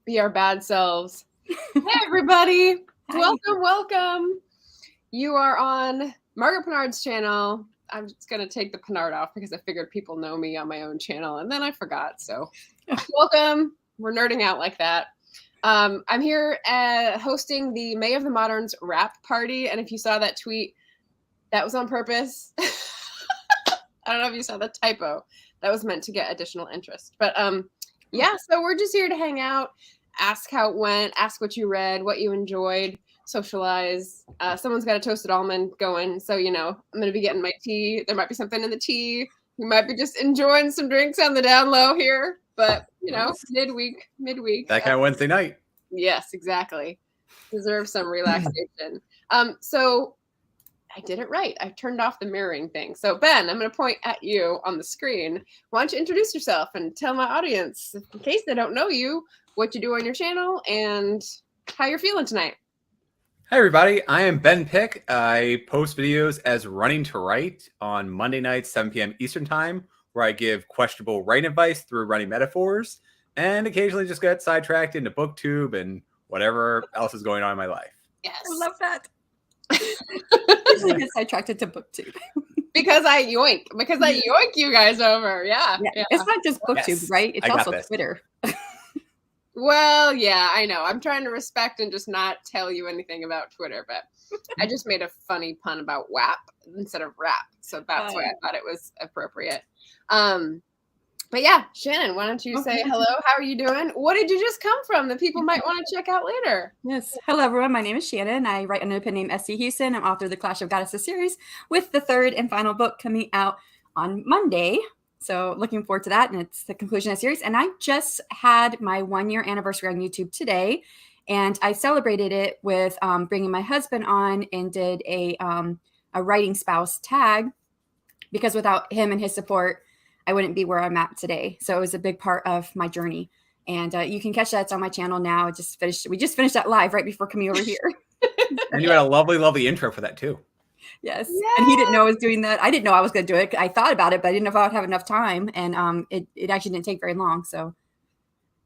be our bad selves. Hey, everybody. Hi. Welcome. You are on Margaret Pinard's channel. I'm just going to take the Pinard off because I figured people know me on my own channel, and then I forgot. So welcome. We're nerding out like that. I'm here hosting the May of the Moderns wrap party, and if you saw that tweet, that was on purpose. I don't know if you saw the typo. That was meant to get additional interest. But yeah, so we're just here to hang out, ask how it went, ask what you read, what you enjoyed, socialize. Someone's got a toasted almond going. So, I'm going to be getting my tea. There might be something in the tea. We might be just enjoying some drinks on the down low here. But, midweek. That kind of Wednesday night. Yes, exactly. Deserve some relaxation. So I did it right. I turned off the mirroring thing. So Ben, I'm going to point at you on the screen. Why don't you introduce yourself and tell my audience, in case they don't know you, what you do on your channel and how you're feeling tonight. Hi, everybody. I am Ben Pick. I post videos as Running to Write on Monday nights, 7 p.m. Eastern Time, where I give questionable writing advice through running metaphors and occasionally just get sidetracked into BookTube and whatever else is going on in my life. Yes. I love that. Usually get sidetracked to BookTube. Because I yoink you guys over. Yeah. It's not just BookTube, Yes, right? It's also Twitter. Well, yeah, I know. I'm trying to respect and just not tell you anything about Twitter, but I just made a funny pun about WAP instead of rap. So that's why I thought it was appropriate. But yeah, Shannon, why don't you say hello? How are you doing? What did you just come from that people might want to check out later? Yes. Hello, everyone. My name is Shannon. I write under the pen name S.C. Houston. I'm author of the Clash of Goddesses series with the third and final book coming out on Monday. So looking forward to that. And it's the conclusion of the series. And I just had my 1-year anniversary on YouTube today. And I celebrated it with bringing my husband on and did a writing spouse tag, because without him and his support, I wouldn't be where I'm at today. So it was a big part of my journey. And you can catch that. It's on my channel now. We just finished that live right before coming over here. And you had a lovely, lovely intro for that too. Yes. Yeah. And he didn't know I was doing that. I didn't know I was going to do it. I thought about it, but I didn't know if I would have enough time. And it actually didn't take very long. So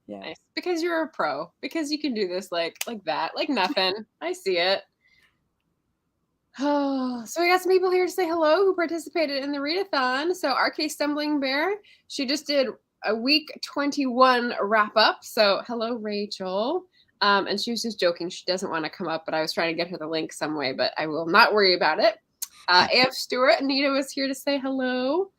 yeah. Nice. Because you're a pro. Because you can do this like that. Like nothing. I see it. Oh, so we got some people here to say hello who participated in the readathon. So RK Stumbling Bear, she just did a week 21 wrap up. So hello, Rachel. And she was just joking. She doesn't want to come up, but I was trying to get her the link some way, but I will not worry about it. AF Stewart, Anita was here to say hello.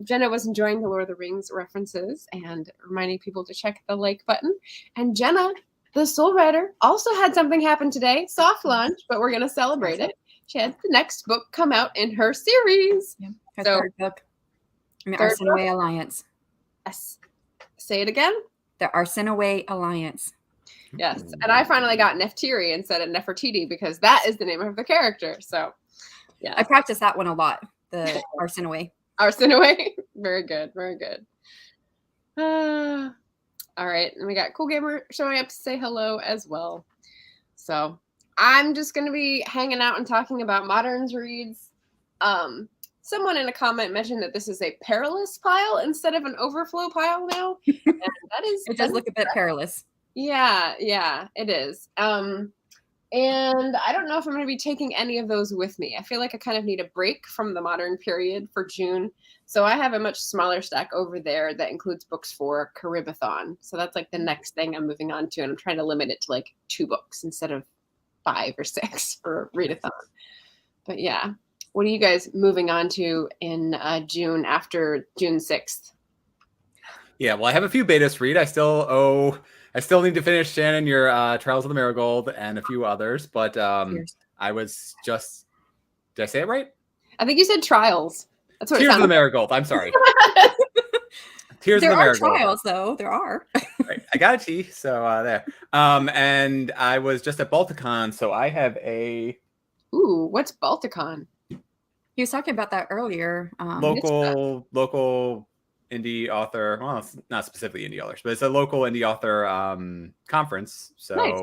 Jenna was enjoying the Lord of the Rings references and reminding people to check the like button. And Jenna, the Soul Writer, also had something happen today. Soft launch, but we're going to celebrate it. She had the next book come out in her series. Yeah, her third book. The Arsenaway Alliance. Yes. Say it again. The Arsenaway Alliance. Yes. And I finally got Neftiri instead of Nefertiti because that is the name of the character. So, yeah. I practiced that one a lot. The Arsenaway. Arsenaway. Very good. Very good. All right. And we got Cool Gamer showing up to say hello as well. So I'm just going to be hanging out and talking about Moderns reads. Someone in a comment mentioned that this is a perilous pile instead of an overflow pile now. And that is. It does look a bit perilous. Yeah, it is. And I don't know if I'm going to be taking any of those with me. I feel like I kind of need a break from the modern period for June. So I have a much smaller stack over there that includes books for Readathon. So that's like the next thing I'm moving on to. And I'm trying to limit it to like 2 books instead of 5 or 6 for Readathon. But yeah, what are you guys moving on to in June after June 6th? Yeah, well, I have a few betas to read. I still need to finish, Shannon, your Trials of the Marigold and a few others. But I was just, did I say it right? I think you said Trials. That's what Tears it of the Marigold. I'm sorry. Tears of the Marigold. There are trials, though. There are. Right. I got a T, so there. And I was just at Balticon, so I have a... Ooh, what's Balticon? He was talking about that earlier. Local indie author, well, it's not specifically indie authors, but it's a local indie author conference. So nice.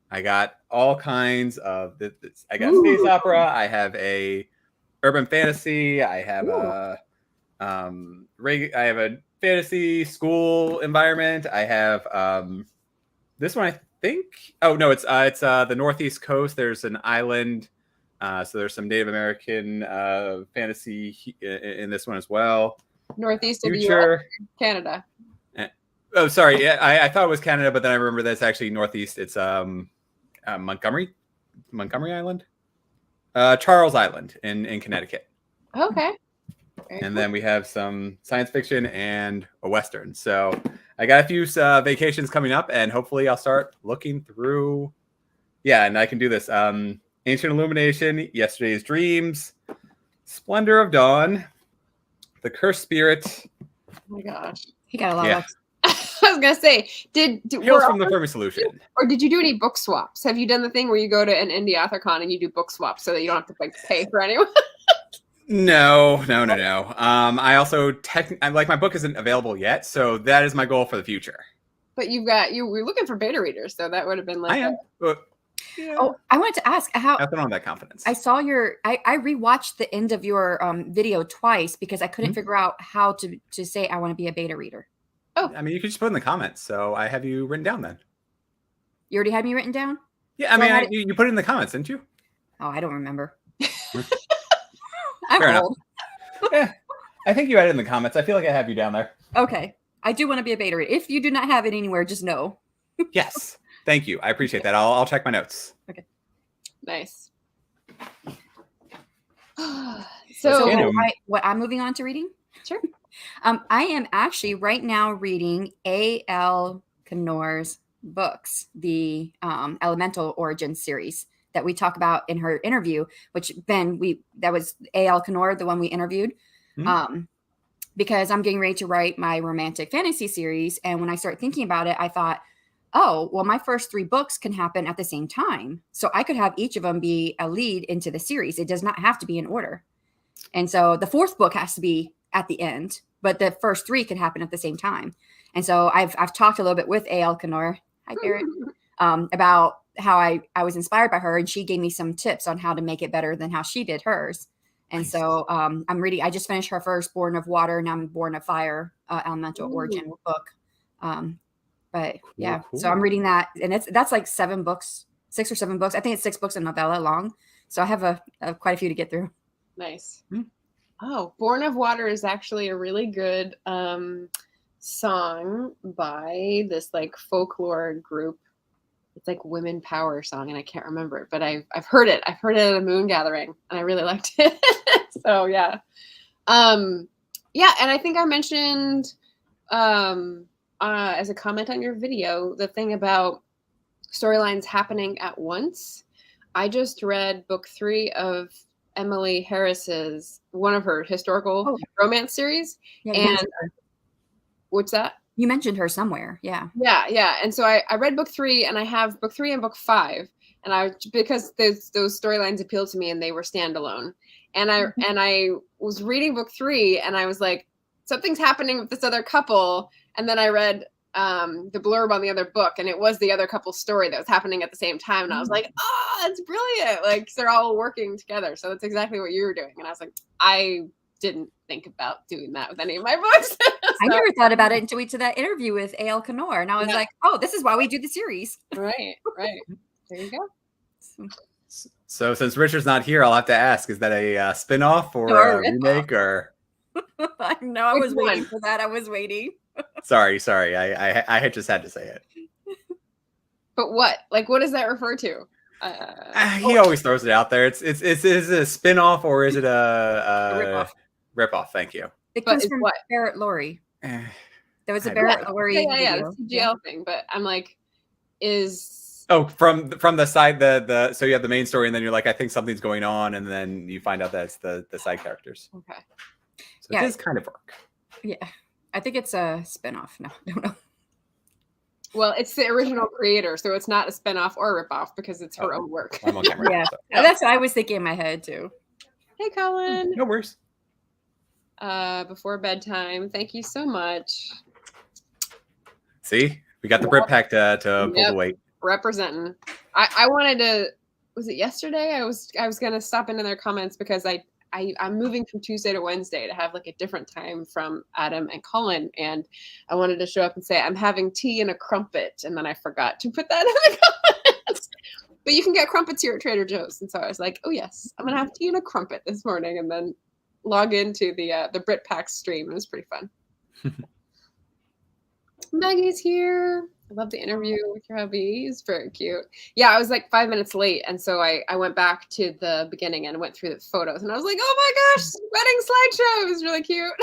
I got all kinds of I got space opera, I have a urban fantasy, I have I have a fantasy school environment, I have This one, I think. Oh no, it's the northeast coast. There's an island, so there's some Native American fantasy in this one as well. Northeast of the US, Future. Canada. Oh, sorry. Yeah, I thought it was Canada, but then I remember that's actually northeast. It's Montgomery Island, Charles Island in Connecticut. Okay. Very And cool. then we have some science fiction and a western. So I got a few vacations coming up, and hopefully I'll start looking through. Yeah, and I can do this. Ancient Illumination, Yesterday's Dreams, Splendor of Dawn, The Cursed Spirit. Oh my gosh. He got a lot Yeah. of I was gonna say, Tales from the Fermi Solution. or did you do any book swaps? Have you done the thing where you go to an indie author con and you do book swaps so that you don't have to like pay for anyone? No. I also like my book isn't available yet, so that is my goal for the future. But you were looking for beta readers, so that would have been like I am. But, yeah, Oh, I wanted to ask how I don't have that confidence. I saw I rewatched the end of your video twice because I couldn't figure out how to say I want to be a beta reader. I mean, you could just put it in the comments. So I have you written down then. You already had me written down? Yeah, I So I mean, had- you put it in the comments, didn't you? Oh, I don't remember. Fair I'm enough. old. Yeah, I think you had it in the comments. I feel like I have you down there. Okay. I do want to be a beta reader. If you do not have it anywhere, just know. Yes, thank you. I appreciate that. I'll check my notes. nice. So So Random. I'm moving on to reading. Sure. I am actually right now reading A.L. Knorr's books, the Elemental Origins series that we talk about in her interview, which Ben, that was A.L. Knorr, the one we interviewed. Because I'm getting ready to write my romantic fantasy series. And when I started thinking about it, I thought, oh, well, my first 3 books can happen at the same time. So I could have each of them be a lead into the series. It does not have to be in order. And so the 4th book has to be at the end, but the first 3 could happen at the same time. And so I've talked a little bit with A.L. Knorr, hi Garrett, about how I was inspired by her, and she gave me some tips on how to make it better than how she did hers. And Nice. so I'm reading. I just finished her first Born of Water, and I'm Born of Fire, Elemental Origin book. But yeah, so I'm reading that, and that's like 7 books, 6 or 7 books. I think it's 6 books a novella long. So I have a quite a few to get through. nice. Oh, Born of Water is actually a really good song by this like folklore group. It's like women power song, and I can't remember it, but I've heard it. I've heard it at a moon gathering, and I really liked it. So yeah. Yeah, and I think I mentioned as a comment on your video the thing about storylines happening at once. I just read book 3 of Emily Harris's one of her historical romance series. Yeah, And what's that? you mentioned her somewhere. Yeah. Yeah. And so I read book 3, and I have book 3 and book 5, and because those storylines appealed to me and they were standalone. And I was reading book 3, and I was like, something's happening with this other couple. And then I read the blurb on the other book, and it was the other couple's story that was happening at the same time. And I was like, oh, that's brilliant. Like they're all working together. So that's exactly what you were doing. And I was like, I didn't think about doing that with any of my books. I never thought about it until we did that interview with A.L. Knorr, and I was like, oh, this is why we do the series. Right. There you go. So since Richard's not here, I'll have to ask: is that a spin-off or a remake? Or I know I was waiting for that. I was waiting. sorry, I just had to say it. But what? Like, what does that refer to? He always throws it out there. Is it a spin-off or is it a rip-off? Thank you. It comes from Barrett Laurie. There was a Barrett Laurie video. The CGL thing. But I'm like, from the side so you have the main story, and then you're like, I think something's going on, and then you find out that it's the side characters. Okay. So it does kind of work. Yeah. I think it's a spinoff. No, I don't know. Well, it's the original creator, so it's not a spinoff or a ripoff because it's her own work. I'm on camera. Yeah. That's what I was thinking in my head too. Hey, Colin. No worries. Before bedtime. Thank you so much. See, we got the Brit pack to pull the weight. Representing. I wanted to. Was it yesterday? I was gonna stop into their comments because I I'm moving from Tuesday to Wednesday to have like a different time from Adam and Colin, and I wanted to show up and say I'm having tea and a crumpet, and then I forgot to put that in the comments. But you can get crumpets here at Trader Joe's, and so I was like, oh yes, I'm gonna have tea and a crumpet this morning, and then log into the BritPack stream. It was pretty fun. Maggie's here. I love the interview with your hubby. He's very cute. Yeah, I was like 5 minutes late, and so I went back to the beginning and went through the photos, and I was like, oh my gosh, wedding slideshow. It was really cute.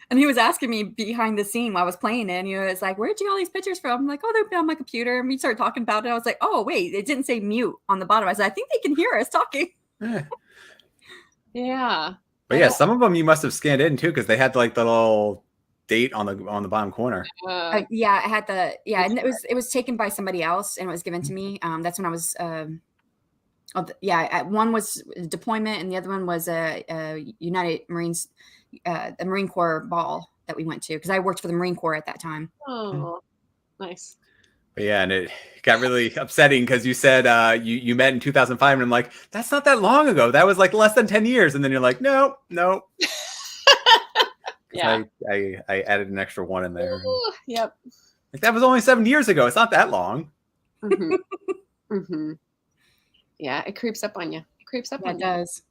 And he was asking me behind the scene while I was playing it, and he was like, where'd you get all these pictures from? I'm like, oh, they're on my computer. And we started talking about it. I was like, oh, wait, it didn't say mute on the bottom. I said, I think they can hear us talking. Yeah. But yeah, some of them you must have scanned in too, because they had like the little date on the bottom corner. Yeah, I had and it was taken by somebody else and it was given to me. That's when I was one was deployment and the other one was a United Marines, the Marine Corps ball that we went to, because I worked for the Marine Corps at that time. Oh, nice. But yeah, and it got really upsetting because you said you met in 2005, and I'm like, that's not that long ago. That was like less than 10 years. And then you're like, no. Yeah. I added an extra one in there. Ooh, yep. Like, that was only 7 years ago. It's not that long. Mm-hmm. Mm-hmm. Yeah, it creeps up on you. It does.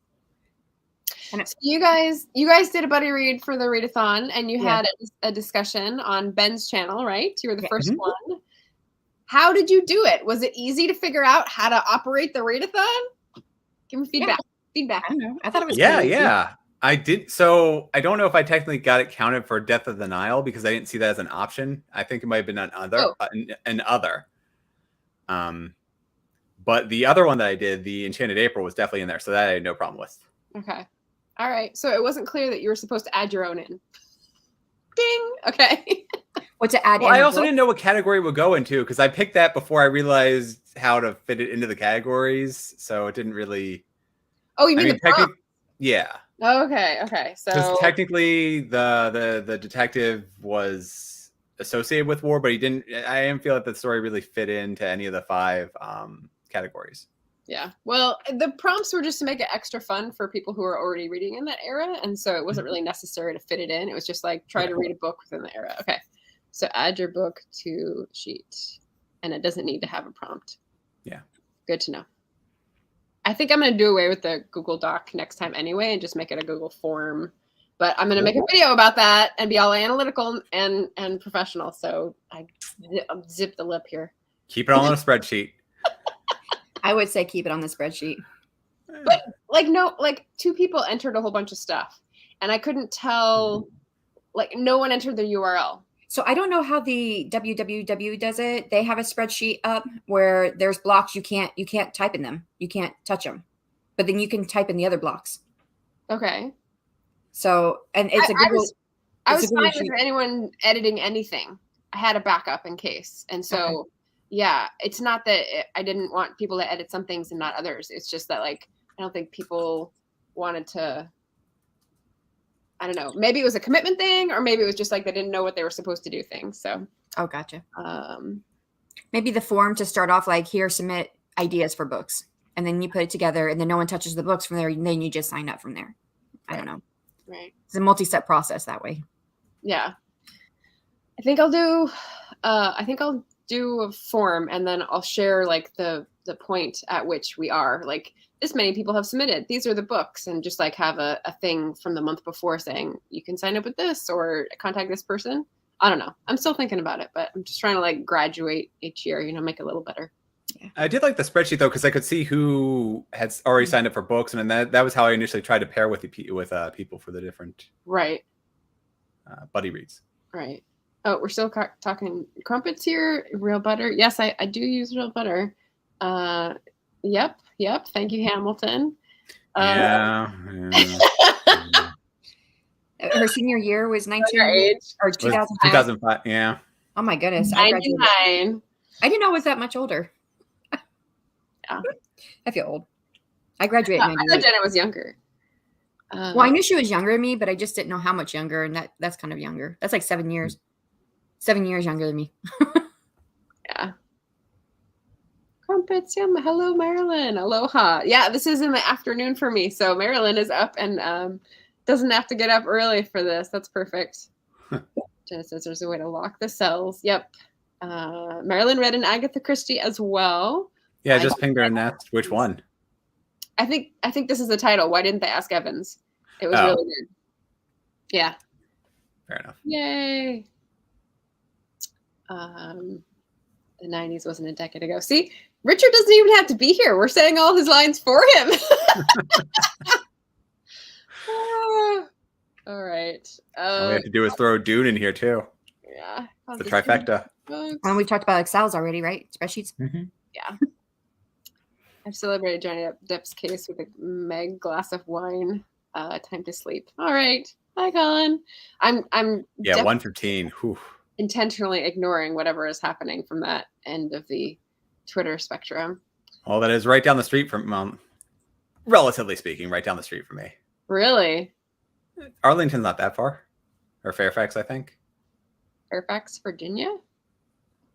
And so you guys did a buddy read for the Readathon, and you had a discussion on Ben's channel, right? You were the first one. How did you do it? Was it easy to figure out how to operate the Readathon? Give me feedback. I don't know. I thought it was Yeah. I did. So I don't know if I technically got it counted for Death of the Nile because I didn't see that as an option. I think it might have been an other. But the other one that I did, the Enchanted April, was definitely in there. So that I had no problem with. Okay. All right. So it wasn't clear that you were supposed to add your own in. Ding. Okay. What to add? Well, I also didn't know what category it would go into because I picked that before I realized how to fit it into the categories. So it didn't really. Oh, you mean the prompt? Yeah. Okay. So technically, the detective was associated with war, but he didn't. I didn't feel that the story really fit into any of the 5 categories. Yeah. Well, the prompts were just to make it extra fun for people who are already reading in that era, and so it wasn't really necessary to fit it in. It was just like try to read a book within the era. Okay. So add your book to sheet, and it doesn't need to have a prompt. Yeah. Good to know. I think I'm going to do away with the Google Doc next time anyway and just make it a Google form. But I'm going to make a video about that and be all analytical and professional. So I'll zip the lip here. Keep it all on a spreadsheet. I would say keep it on the spreadsheet. But like 2 people entered a whole bunch of stuff. And I couldn't tell, like no one entered the URL. So I don't know how the www does it. They have a spreadsheet up where there's blocks you can't type in them. You can't touch them, but then you can type in the other blocks. Okay. So and it's a Google. I was fine with anyone editing anything. I had a backup in case, and so yeah, it's not that I didn't want people to edit some things and not others. It's just that like I don't think people wanted to. I don't know. Maybe it was a commitment thing, or maybe it was just like they didn't know what they were supposed to do things. So, gotcha. Maybe the form to start off like here, submit ideas for books, and then you put it together, and then no one touches the books from there, and then you just sign up from there. I don't know. Right. It's a multi-step process that way. Yeah. I think I'll do a form, and then I'll share like the point at which we are like. This many people have submitted. These are the books, and just like have a thing from the month before saying you can sign up with this or contact this person. I don't know. I'm still thinking about it, but I'm just trying to like graduate each year, make it a little better. Yeah. I did like the spreadsheet though, because I could see who had already signed up for books, and then that was how I initially tried to pair with people for the different buddy reads. Right. Oh, we're still talking crumpets here. Real butter. Yes, I do use real butter. Yep. Thank you, Hamilton. Yeah. Her senior year was 19 or 2005. 2005. Yeah. Oh my goodness. 99. I didn't know I was that much older. Yeah. I feel old. I graduated in 98. I thought Jenna was younger. Well, I knew she was younger than me, but I just didn't know how much younger, and that's kind of younger. That's like 7 years. 7 years younger than me. Yeah. Crumpet. It's hello, Marilyn. Aloha. Yeah, this is in the afternoon for me. So Marilyn is up and doesn't have to get up early for this. That's perfect. Jenna says there's a way to lock the cells. Yep. Marilyn read an Agatha Christie as well. Yeah, I just pinged her and asked which one. I think this is the title. Why didn't they ask Evans? It was really good. Yeah. Fair enough. Yay. The 90s wasn't a decade ago. See, Richard doesn't even have to be here. We're saying all his lines for him. All right. All we have to do is throw Dune in here too. Yeah. The trifecta. And we've talked about Excels already, right? Spreadsheets. Mm-hmm. Yeah. I've celebrated Johnny Depp's case with a meg glass of wine. Time to sleep. All right. Hi, Colin. I'm 1:15. Whew. Intentionally ignoring whatever is happening from that end of the Twitter spectrum. Well, that is right down the street from, relatively speaking, right down the street from me. Really? Arlington's not that far. Or Fairfax, I think. Fairfax, Virginia?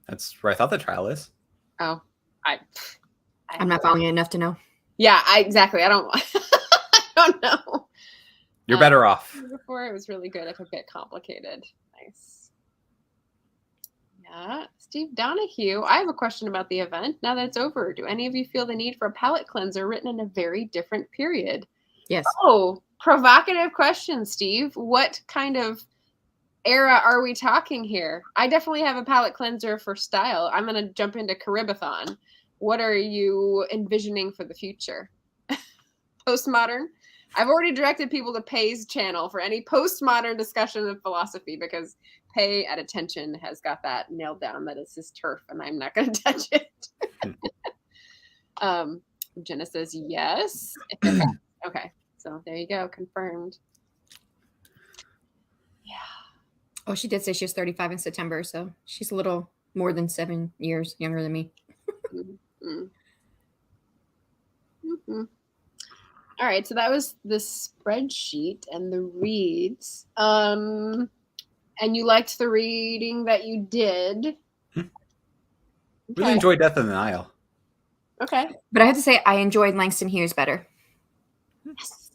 That's where I thought the trial is. Oh, I'm not following it enough to know. Yeah, exactly. I don't know. You're better off. Before it was really good. It could get complicated. Nice. Yeah. Steve Donahue, I have a question about the event. Now that it's over, do any of you feel the need for a palate cleanser written in a very different period? Yes. Oh, provocative question, Steve. What kind of era are we talking here? I definitely have a palate cleanser for style. I'm going to jump into Readathon. What are you envisioning for the future? Postmodern? I've already directed people to Pay's channel for any postmodern discussion of philosophy because Pay at Attention has got that nailed down. That is his turf, and I'm not going to touch it. Jenna says yes. Okay, so there you go, confirmed. Yeah. Oh, she did say she was 35 in September, so she's a little more than 7 years younger than me. Mm-hmm. Mm-hmm. All right, so that was the spreadsheet and the reads. And you liked the reading that you did. Really enjoyed Death in the Nile. Okay. But I have to say, I enjoyed Langston Hughes better. Yes.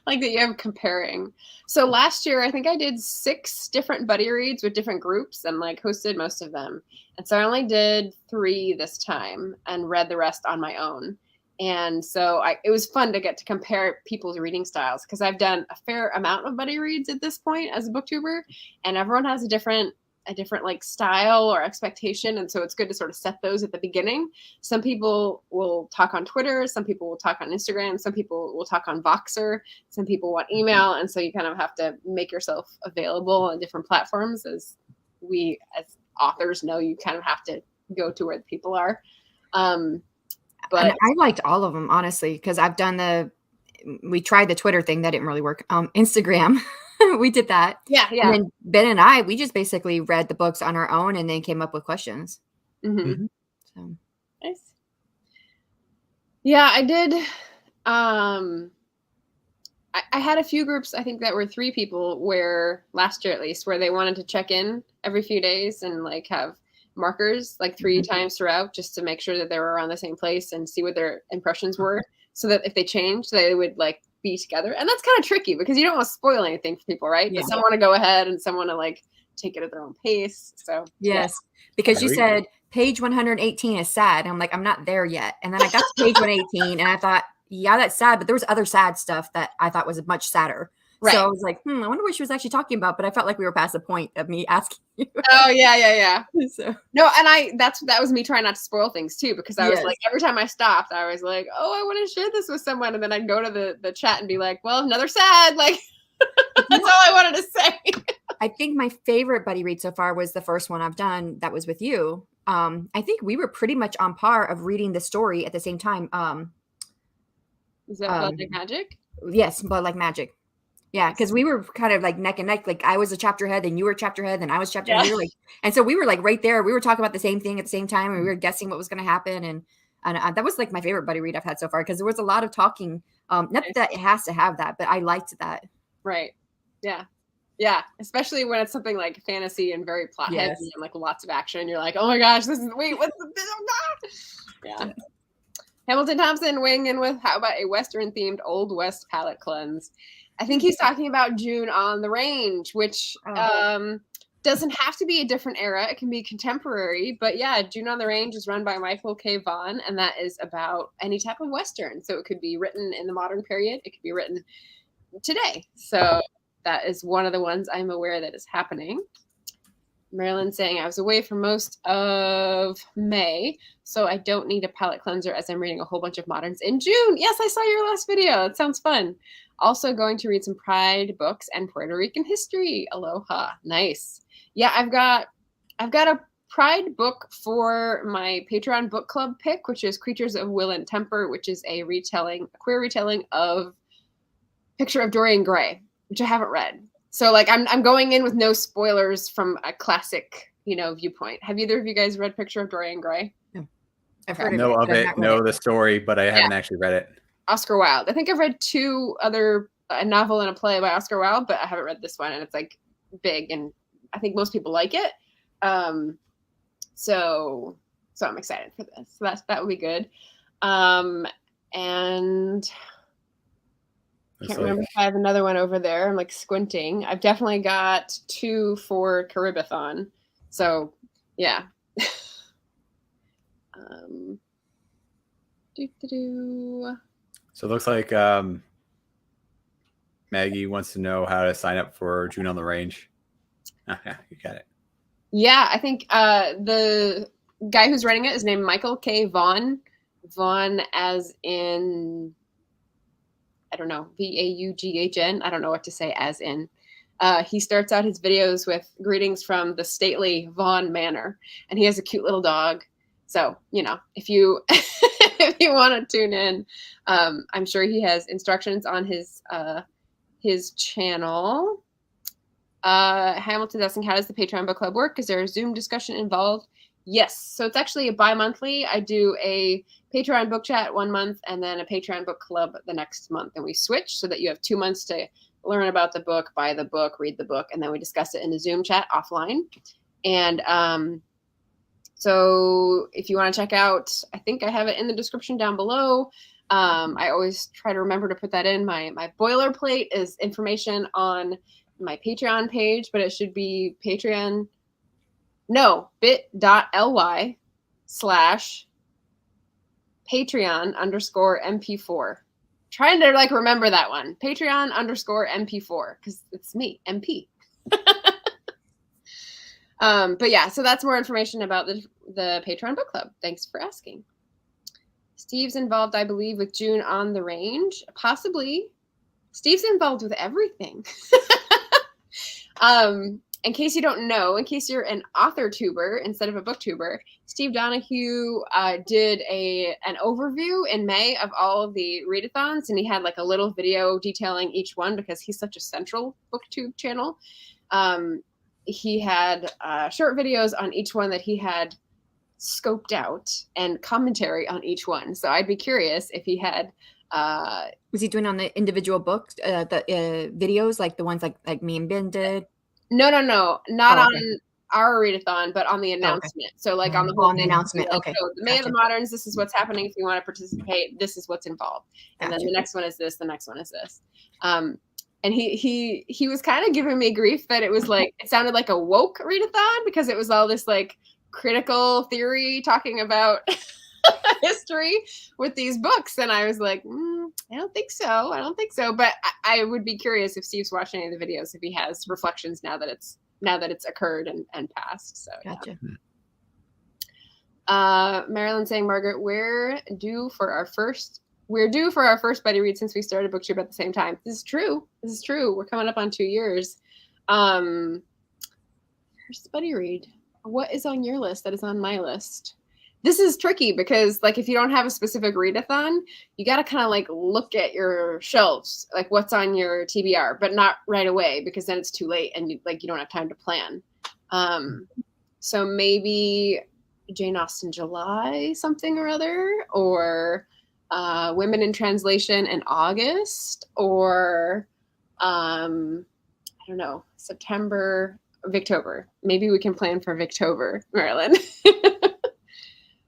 Like that you have comparing. So last year, I think I did 6 different buddy reads with different groups and like hosted most of them. And so I only did 3 this time and read the rest on my own. And so it was fun to get to compare people's reading styles because I've done a fair amount of buddy reads at this point as a booktuber, and everyone has a different like style or expectation. And so it's good to sort of set those at the beginning. Some people will talk on Twitter. Some people will talk on Instagram. Some people will talk on Voxer. Some people want email. And so you kind of have to make yourself available on different platforms. As we, as authors know, you kind of have to go to where the people are. But and I liked all of them, honestly, because I've done we tried the Twitter thing. That didn't really work. Instagram, we did that. Yeah. And then Ben and we just basically read the books on our own and then came up with questions. Mm-hmm. So nice. Yeah, I did. I had a few groups, I think that were 3 people where last year at least, where they wanted to check in every few days and like have markers like 3 times throughout just to make sure that they were around the same place and see what their impressions were so that if they changed, they would like be together. And that's kind of tricky because you don't want to spoil anything for people, right? Yeah. But some want to go ahead and some want to like take it at their own pace. So yes, because you said page 118 is sad. And I'm like, I'm not there yet. And then I got to page 118 and I thought, yeah, that's sad. But there was other sad stuff that I thought was much sadder. Right. So I was like, I wonder what she was actually talking about. But I felt like we were past the point of me asking you. Oh, yeah. So. No, and that was me trying not to spoil things too, because I was like, every time I stopped, I was like, oh, I want to share this with someone. And then I'd go to the chat and be like, well, another sad, like, that's all I wanted to say. I think my favorite buddy read so far was the first one I've done that was with you. I think we were pretty much on par of reading the story at the same time. Is that Blood Like Magic? Yes, Blood Like Magic. Yeah, because we were kind of like neck and neck. Like I was a chapter head, and you were a chapter head, and I was chapter head. We were like, and so we were like right there. We were talking about the same thing at the same time, and we were guessing what was going to happen. And that was like my favorite buddy read I've had so far because there was a lot of talking. Not that it has to have that, but I liked that. Right. Yeah. Yeah, especially when it's something like fantasy and very plot heavy Yes. and like lots of action. You're like, oh my gosh, this is wait, what's this? Yeah. Hamilton Thompson weighing in with how about a Western themed Old West palette cleanse? I think he's talking about June on the Range, which doesn't have to be a different era. It can be contemporary. But yeah, June on the Range is run by Michael K. Vaughan, and that is about any type of Western. So it could be written in the modern period. It could be written today. So that is one of the ones I'm aware that is happening. Marilyn saying, I was away for most of May, so I don't need a palette cleanser as I'm reading a whole bunch of moderns in June. Yes, I saw your last video. It sounds fun. Also going to read some Pride books and Puerto Rican history. Aloha. Nice. Yeah, I've got a Pride book for my Patreon book club pick, which is Creatures of Will and Temper, which is a queer retelling of Picture of Dorian Gray, which I haven't read. So like I'm going in with no spoilers from a classic, viewpoint. Have either of you guys read Picture of Dorian Gray? No. I've heard of know it. of it, know the story, but I haven't actually read it. Oscar Wilde. I think I've read two other, a novel and a play by Oscar Wilde, but I haven't read this one, and it's like big, and I think most people like it. So I'm excited for this. So that would be good. And can't remember if I have another one over there. I'm like squinting. I've definitely got 2 for Readathon. So yeah. So it looks like Maggie wants to know how to sign up for June on the Range. Yeah, you got it. Yeah, I think the guy who's running it is named Michael K. Vaughan. Vaughan as in, I don't know, Vaughn. I don't know what to say as in. He starts out his videos with greetings from the stately Vaughan Manor, and he has a cute little dog. So, if you if you want to tune in, I'm sure he has instructions on his channel. Hamilton's asking, how does the Patreon book club work? Is there a Zoom discussion involved? Yes. So it's actually a bi-monthly. I do a Patreon book chat 1 month and then a Patreon book club the next month. And we switch so that you have 2 months to learn about the book, buy the book, read the book, and then we discuss it in a Zoom chat offline. And so if you want to check out, I think I have it in the description down below. I always try to remember to put that in. My boilerplate is information on my Patreon page, but it should be bit.ly/Patreon_MP4. Trying to remember that one. Patreon_MP4, because it's me, MP. But yeah, so that's more information about the Patreon book club. Thanks for asking. Steve's involved, I believe, with June on the Range. Possibly. Steve's involved with everything. In case you don't know, in case you're an author tuber instead of a booktuber, Steve Donahue did an overview in May of all of the readathons, and he had a little video detailing each one because he's such a central booktube channel. He had short videos on each one that he had scoped out and commentary on each one. So I'd be curious if he had. Was he doing on the individual books, the videos, like the ones like me and Ben did? No, not on our readathon, but on the announcement. Okay. So on the whole announcement. Okay. So the May of the Moderns, this is what's happening. If you want to participate, this is what's involved. And then the next one is this, the next one is this. And he was kind of giving me grief that it was it sounded like a woke readathon because it was all this critical theory talking about history with these books. And I was like, I don't think so. But I would be curious if Steve's watching any of the videos, if he has reflections now that it's occurred and passed. So gotcha. Yeah. Marilyn saying, Margaret, we're due for our first buddy read since we started BookTube at the same time. This is true. We're coming up on 2 years. First buddy read. What is on your list that is on my list? This is tricky because if you don't have a specific readathon, you got to kind of look at your shelves, what's on your TBR, but not right away because then it's too late and you don't have time to plan. So maybe Jane Austen July something or other, or Women in Translation in August, or I don't know, September, Victober. Maybe we can plan for Victober, Marilyn.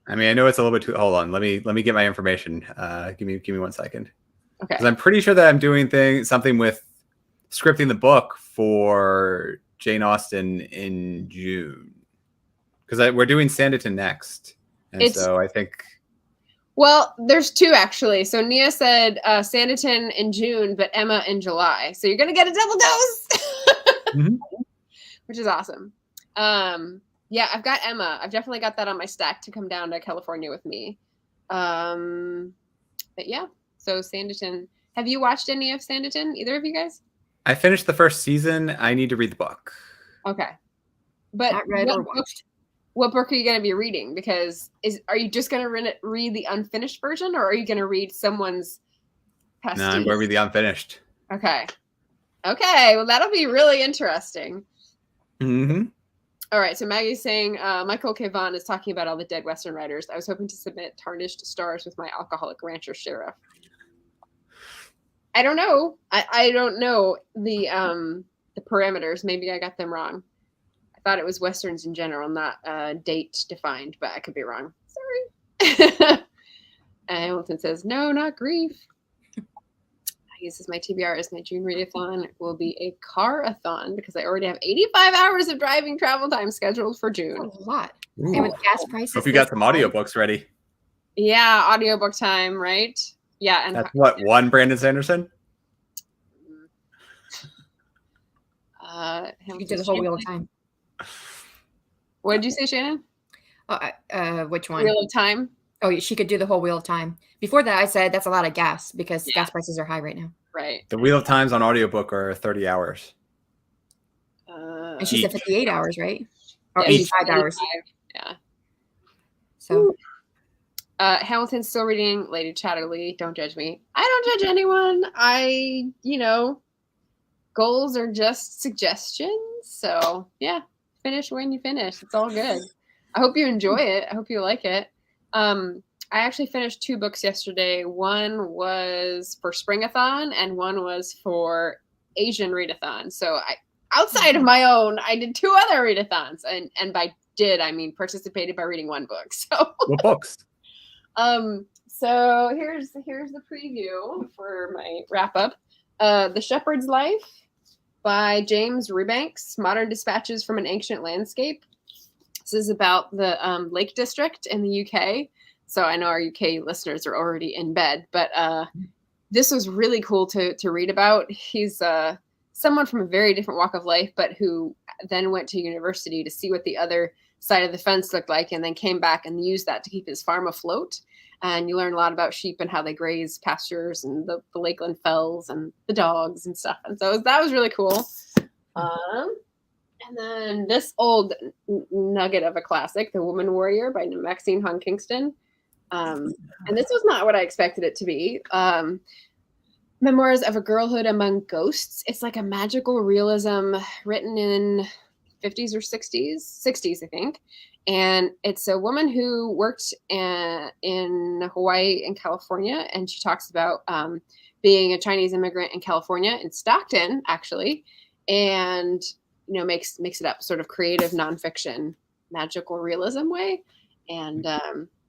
I mean, I know it's a little bit too. Hold on, let me get my information. Give me 1 second. Okay. Because I'm pretty sure that I'm doing something with scripting the book for Jane Austen in June. Because we're doing Sanditon next, and so I think. Well, there's 2 actually. So Nia said Sanditon in June, but Emma in July. So you're gonna get a double dose, which is awesome. Yeah, I've got Emma. I've definitely got that on my stack to come down to California with me. But yeah, so Sanditon. Have you watched any of Sanditon? Either of you guys? I finished the first season. I need to read the book. Okay, but Not read or watched. What book are you going to be reading? Because are you just going to read the unfinished version, or are you going to read someone's pastiche? No, I'm going to read the unfinished. Okay. Well, that'll be really interesting. All right. So Maggie's saying Michael K. Vaughan is talking about all the dead Western writers. I was hoping to submit tarnished stars with my alcoholic rancher sheriff. I don't know. I don't know the parameters. Maybe I got them wrong. Thought it was Westerns in general, not date defined, but I could be wrong. Sorry. Hamilton says, no, not grief. He says, my TBR is my June readathon will be a car-a-thon because I already have 85 hours of driving travel time scheduled for June. That's a lot. Ooh. And with gas prices. Hope you got some audiobooks ready. Yeah, audiobook time, right? Yeah. And that's what, 1 Brandon Sanderson? You did the whole Wheel of Time. What did you say, Shannon? Which one? Wheel of Time. Oh, she could do the whole Wheel of Time. Before that, I said that's a lot of gas because gas prices are high right now. Right. The Wheel of Times on audiobook are 30 hours. And she said 58 hours, right? Or yeah, 85 hours. Yeah. So. Hamilton's still reading Lady Chatterley. Don't judge me. I don't judge anyone. Goals are just suggestions. So, yeah. Finish when you finish. It's all good. I hope you enjoy it. I hope you like it. I actually finished 2 books yesterday. One was for Springathon and one was for Asian Readathon. So outside of my own, I did 2 other readathons. And by did, I mean participated by reading 1 book. So what books? So here's the preview for my wrap up. The Shepherd's Life by James Rubanks, Modern Dispatches from an Ancient Landscape. This is about the Lake District in the UK. So I know our UK listeners are already in bed, but this was really cool to read about. He's someone from a very different walk of life, but who then went to university to see what the other side of the fence looked like, and then came back and used that to keep his farm afloat. And you learn a lot about sheep and how they graze pastures and the Lakeland fells and the dogs and stuff. And so that was really cool. And then this old nugget of a classic, The Woman Warrior by Maxine Hong Kingston. And this was not what I expected it to be. Memoirs of a Girlhood Among Ghosts. It's like a magical realism written in 50s or 60s, I think. And it's a woman who worked in Hawaii and California. And she talks about being a Chinese immigrant in California, in Stockton, actually. And, makes it up, sort of creative nonfiction, magical realism way. And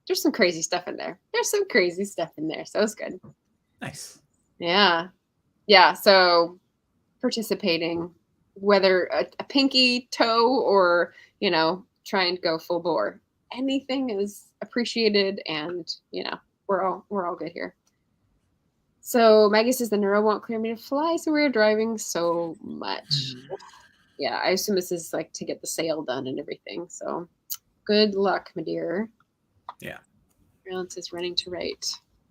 there's some crazy stuff in there. So it's good. Nice. Yeah. Yeah. So participating, whether a pinky toe or, trying to go full bore, anything is appreciated. And, we're all good here. So Maggie says the neuro won't clear me to fly. So we're driving so much. Yeah. I assume this is like to get the sale done and everything. So good luck, my dear. Yeah. Marilyn says running to write.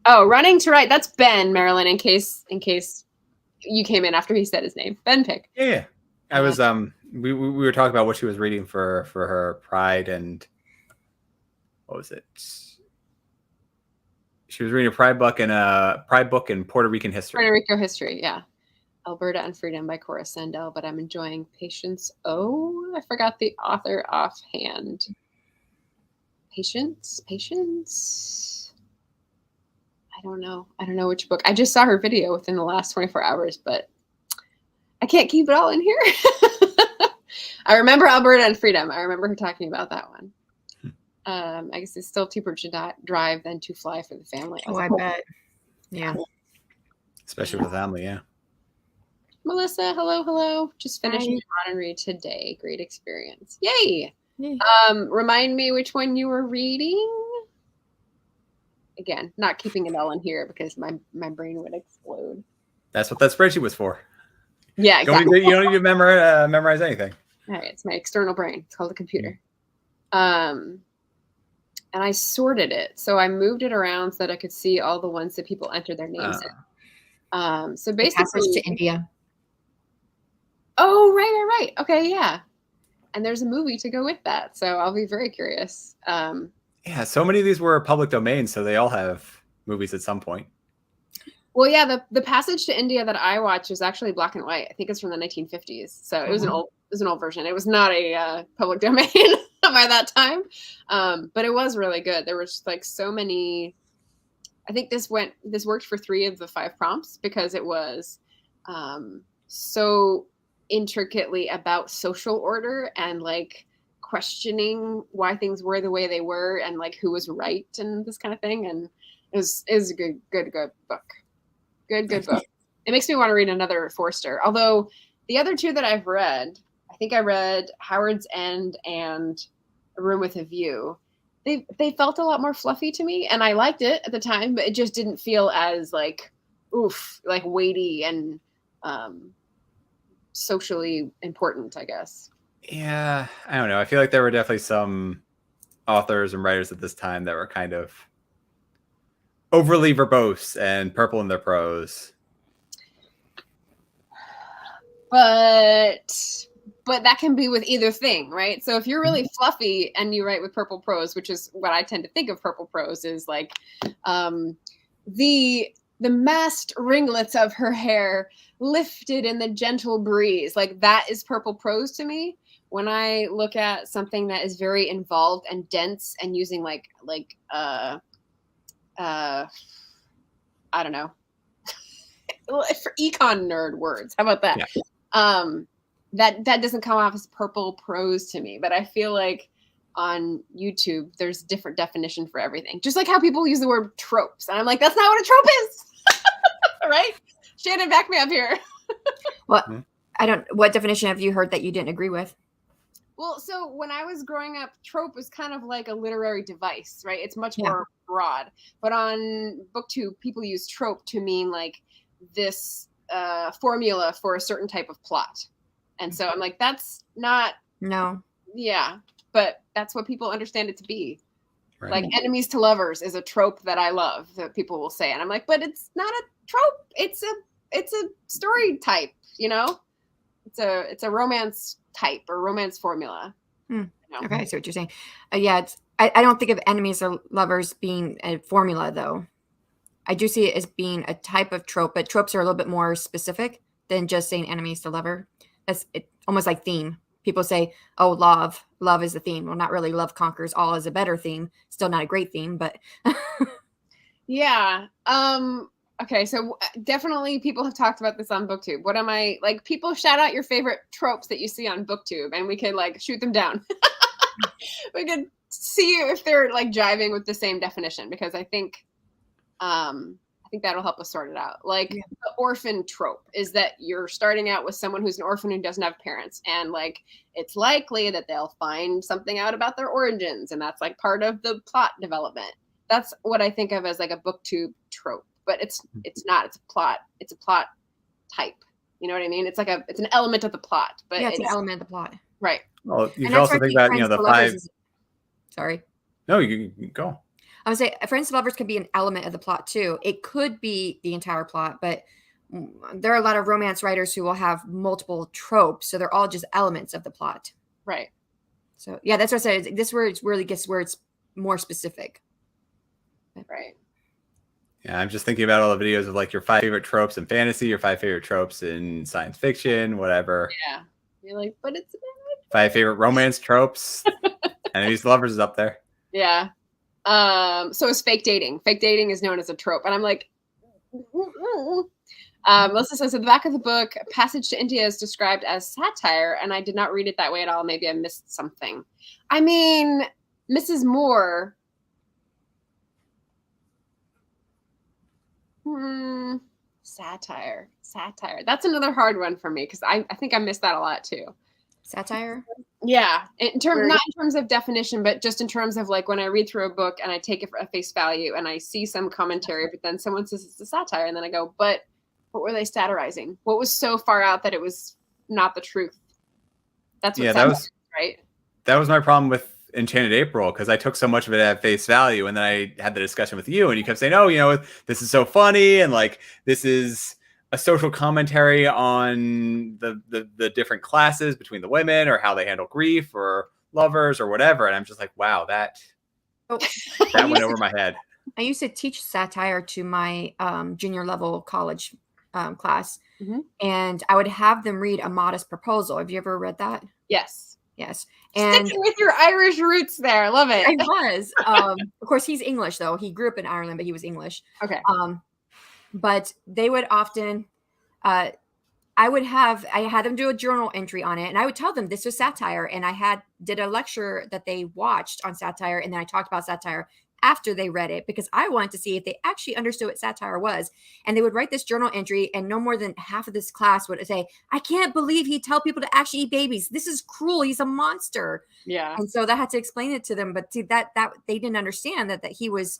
Oh, running to write. That's Ben, Marilyn, in case you came in after he said his name. Ben Pick. Yeah. I was we were talking about what she was reading for her Pride, and what was it? She was reading a Pride book in Puerto Rican history. Puerto Rico history, yeah. Alberta and Freedom by Cora Sandell, but I'm enjoying Patience. Oh, I forgot the author offhand. Patience. I don't know which book. I just saw her video within the last 24 hours, but I can't keep it all in here. I remember Alberta and Freedom. I remember her talking about that one. I guess it's still cheaper to drive than to fly for the family. Oh, I bet. Yeah. Especially with the family, yeah. Melissa, hello. Just finished Modern Read today. Great experience. Yay. Yay. Remind me which one you were reading. Again, not keeping it all in here because my brain would explode. That's what that spreadsheet was for. Yeah, exactly. You don't need to memorize anything. All right, it's my external brain. It's called a computer. And I sorted it. So I moved it around so that I could see all the ones that people entered their names in. So basically, Passage to India. Oh, right. Okay, yeah. And there's a movie to go with that. So I'll be very curious. Yeah, so many of these were public domain, so they all have movies at some point. Well, yeah, the Passage to India that I watched is actually black and white. I think it's from the 1950s. So it was an old version. It was not a public domain by that time. But it was really good. There was like so many. I think this worked for 3 of the 5 prompts because it was so intricately about social order and like questioning why things were the way they were and like who was right and this kind of thing. And it was a good book. Good book. It makes me want to read another Forster. Although the other 2 that I've read, I think I read Howard's End and A Room with a View. They felt a lot more fluffy to me, and I liked it at the time, but it just didn't feel as like weighty and socially important, I guess. Yeah, I don't know. I feel like there were definitely some authors and writers at this time that were kind of overly verbose and purple in their prose. But that can be with either thing, right? So if you're really fluffy and you write with purple prose, which is what I tend to think of purple prose is like the massed ringlets of her hair lifted in the gentle breeze. Like that is purple prose to me. When I look at something that is very involved and dense and using like I don't know, for econ nerd words. How about that? Yeah. That doesn't come off as purple prose to me, but I feel like on YouTube, there's different definition for everything. Just like how people use the word tropes. And I'm like, that's not what a trope is. Right? Shannon, back me up here. Well, what definition have you heard that you didn't agree with? Well, so when I was growing up, trope was kind of like a literary device, right? It's much more broad. But on BookTube, people use trope to mean like this formula for a certain type of plot. And so I'm like, that's not. No. Yeah. But that's what people understand it to be. Right. Like enemies to lovers is a trope that I love that people will say. And I'm like, but it's not a trope. It's a story type, you know? It's a romance type or romance formula. You know? Okay, I see what you're saying. I don't think of enemies or lovers being a formula though. I do see it as being a type of trope, but tropes are a little bit more specific than just saying enemies to lover. That's almost like theme. People say, oh, love is the theme. Well, not really. Love conquers all is a better theme. Still not a great theme, but. Yeah. Okay. So definitely people have talked about this on BookTube. What am I like? People shout out your favorite tropes that you see on BookTube and we can like shoot them down. We could see if they're like jiving with the same definition because I think that'll help us sort it out. Like the orphan trope is that you're starting out with someone who's an orphan who doesn't have parents. And like, it's likely that they'll find something out about their origins. And that's like part of the plot development. That's what I think of as like a BookTube trope, but it's not, it's a plot type. You know what I mean? It's like it's an element of the plot, but it's an element of the plot. Right. Well, you can also think about, the 5. Sorry. No, you can go. I would say friends to lovers can be an element of the plot too. It could be the entire plot, but there are a lot of romance writers who will have multiple tropes. So they're all just elements of the plot. Right. So yeah, that's what I said. This where it really gets where it's more specific. Right. Yeah, I'm just thinking about all the videos of like your 5 favorite tropes in fantasy, your 5 favorite tropes in science fiction, whatever. Yeah. You're like, but it's 5 favorite romance tropes. Enemies to lovers is up there. Yeah. So is fake dating. Fake dating is known as a trope. And I'm like, Melissa says, at the back of the book, Passage to India is described as satire, and I did not read it that way at all. Maybe I missed something. I mean, Mrs. Moore. Satire. That's another hard one for me because I think I missed that a lot too. Satire? Yeah, not in terms of definition, but just in terms of like when I read through a book and I take it for a face value and I see some commentary, but then someone says it's a satire, and then I go, but what were they satirizing? What was so far out that it was not the truth? That's what that was right. That was my problem with Enchanted April, because I took so much of it at face value, and then I had the discussion with you, and you kept saying, "Oh, this is so funny," and like this is a social commentary on the different classes between the women, or how they handle grief, or lovers, or whatever. And I'm just like, wow, that went over my head. I used to teach satire to my junior level college class, and I would have them read A Modest Proposal. Have you ever read that? Yes. And sticking with your Irish roots there. Love it. I was. Of course, he's English, though. He grew up in Ireland, but he was English. Okay. But they would often, I had them do a journal entry on it, and I would tell them this was satire. And I did a lecture that they watched on satire, and then I talked about satire after they read it, because I wanted to see if they actually understood what satire was. And they would write this journal entry, and no more than half of this class would say, I can't believe he tell people to actually eat babies. This is cruel. He's a monster. Yeah. And so I had to explain it to them. But see, that they didn't understand that he was,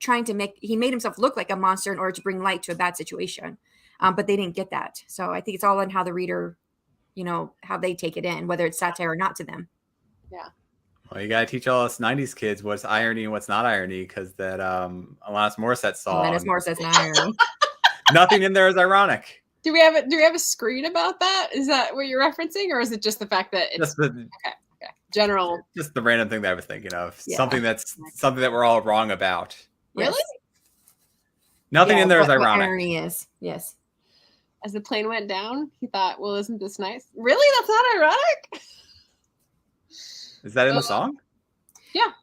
trying to he made himself look like a monster in order to bring light to a bad situation. But they didn't get that. So I think it's all in how the reader, how they take it in, whether it's satire or not to them. Yeah. Well, you got to teach all us 90s kids what's irony and what's not irony, because that Alanis Morissette song. Alanis Morissette's not irony. Nothing in there is ironic. Do we have a screen about that? Is that what you're referencing, or is it just the fact that it's okay? General. Just the random thing that I was thinking of. Yeah. Something that we're all wrong about. Really? Yes. Nothing in there is what ironic. Irony is. Yes. As the plane went down, he thought, well, isn't this nice? Really? That's not ironic? Is that in the song?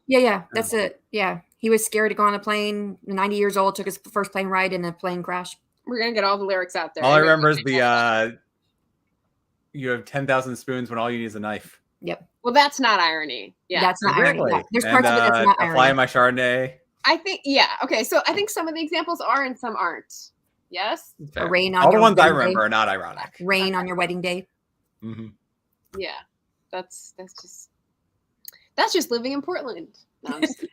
Yeah. That's it. Yeah. He was scared to go on a plane, 90 years old, took his first plane ride, and the plane crashed. We're going to get all the lyrics out there. All I remember is you have 10,000 spoons when all you need is a knife. Yep. Well, that's not irony. Yeah. That's not irony. Exactly. Yeah. There's parts of it that's not a irony. fly in my Chardonnay. I think, yeah. Okay. So I think some of the examples are and some aren't. Yes? A rain on all the your ones I wedding remember day. are not ironic. Rain on your wedding day. Mm-hmm. Yeah. That's just living in Portland. No, I'm just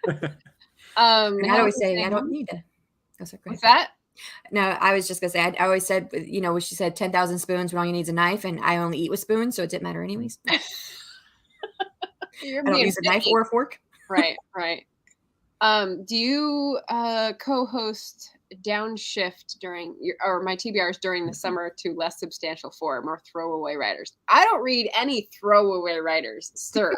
And I always say, I don't need to. Oh, sorry, go What's ahead. that? No, I was just going to say, I always said, when she said 10,000 spoons when all you need is a knife, and I only eat with spoons, so it didn't matter anyways. I don't use a knife or a fork. Right. Do you co-host Downshift during my TBRs during the summer to less substantial form or throwaway writers? I don't read any throwaway writers, sir.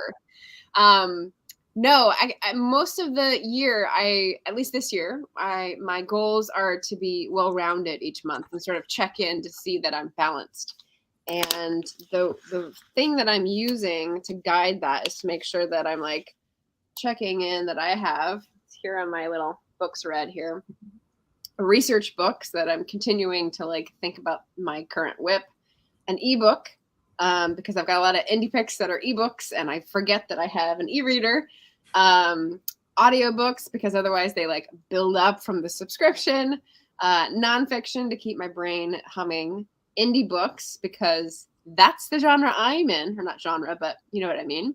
No, I most of the year, at least this year, my goals are to be well-rounded each month and sort of check in to see that I'm balanced. And the thing that I'm using to guide that is to make sure that I'm like checking in that I have here on my little books read here, research books that I'm continuing to like think about my current whip, an ebook, because I've got a lot of indie picks that are ebooks and I forget that I have an e-reader, audiobooks, because otherwise they like build up from the subscription, nonfiction to keep my brain humming, indie books, because that's the genre I'm in, or not genre, but you know what I mean.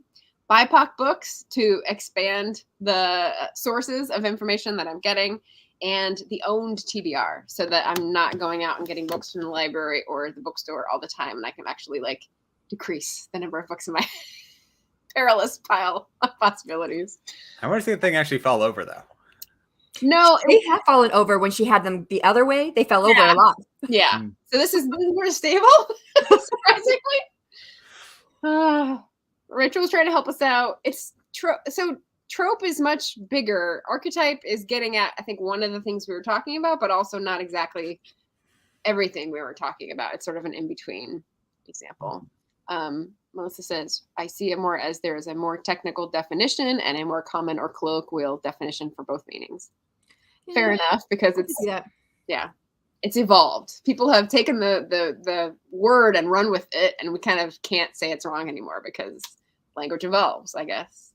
BIPOC books to expand the sources of information that I'm getting, and the owned TBR so that I'm not going out and getting books from the library or the bookstore all the time, and I can actually like decrease the number of books in my perilous pile of possibilities. I wonder if the thing actually fell over though. No, They have fallen over when she had them the other way. They fell over a lot. yeah. So this is more stable, surprisingly. Rachel was trying to help us out. It's trope is much bigger. Archetype is getting at, I think, one of the things we were talking about, but also not exactly everything we were talking about. It's sort of an in-between example. Melissa says, I see it more as there is a more technical definition and a more common or colloquial definition for both meanings. Yeah. Fair enough, because it's, yeah. it's evolved. People have taken the word and run with it, and we kind of can't say it's wrong anymore because language evolves, I guess.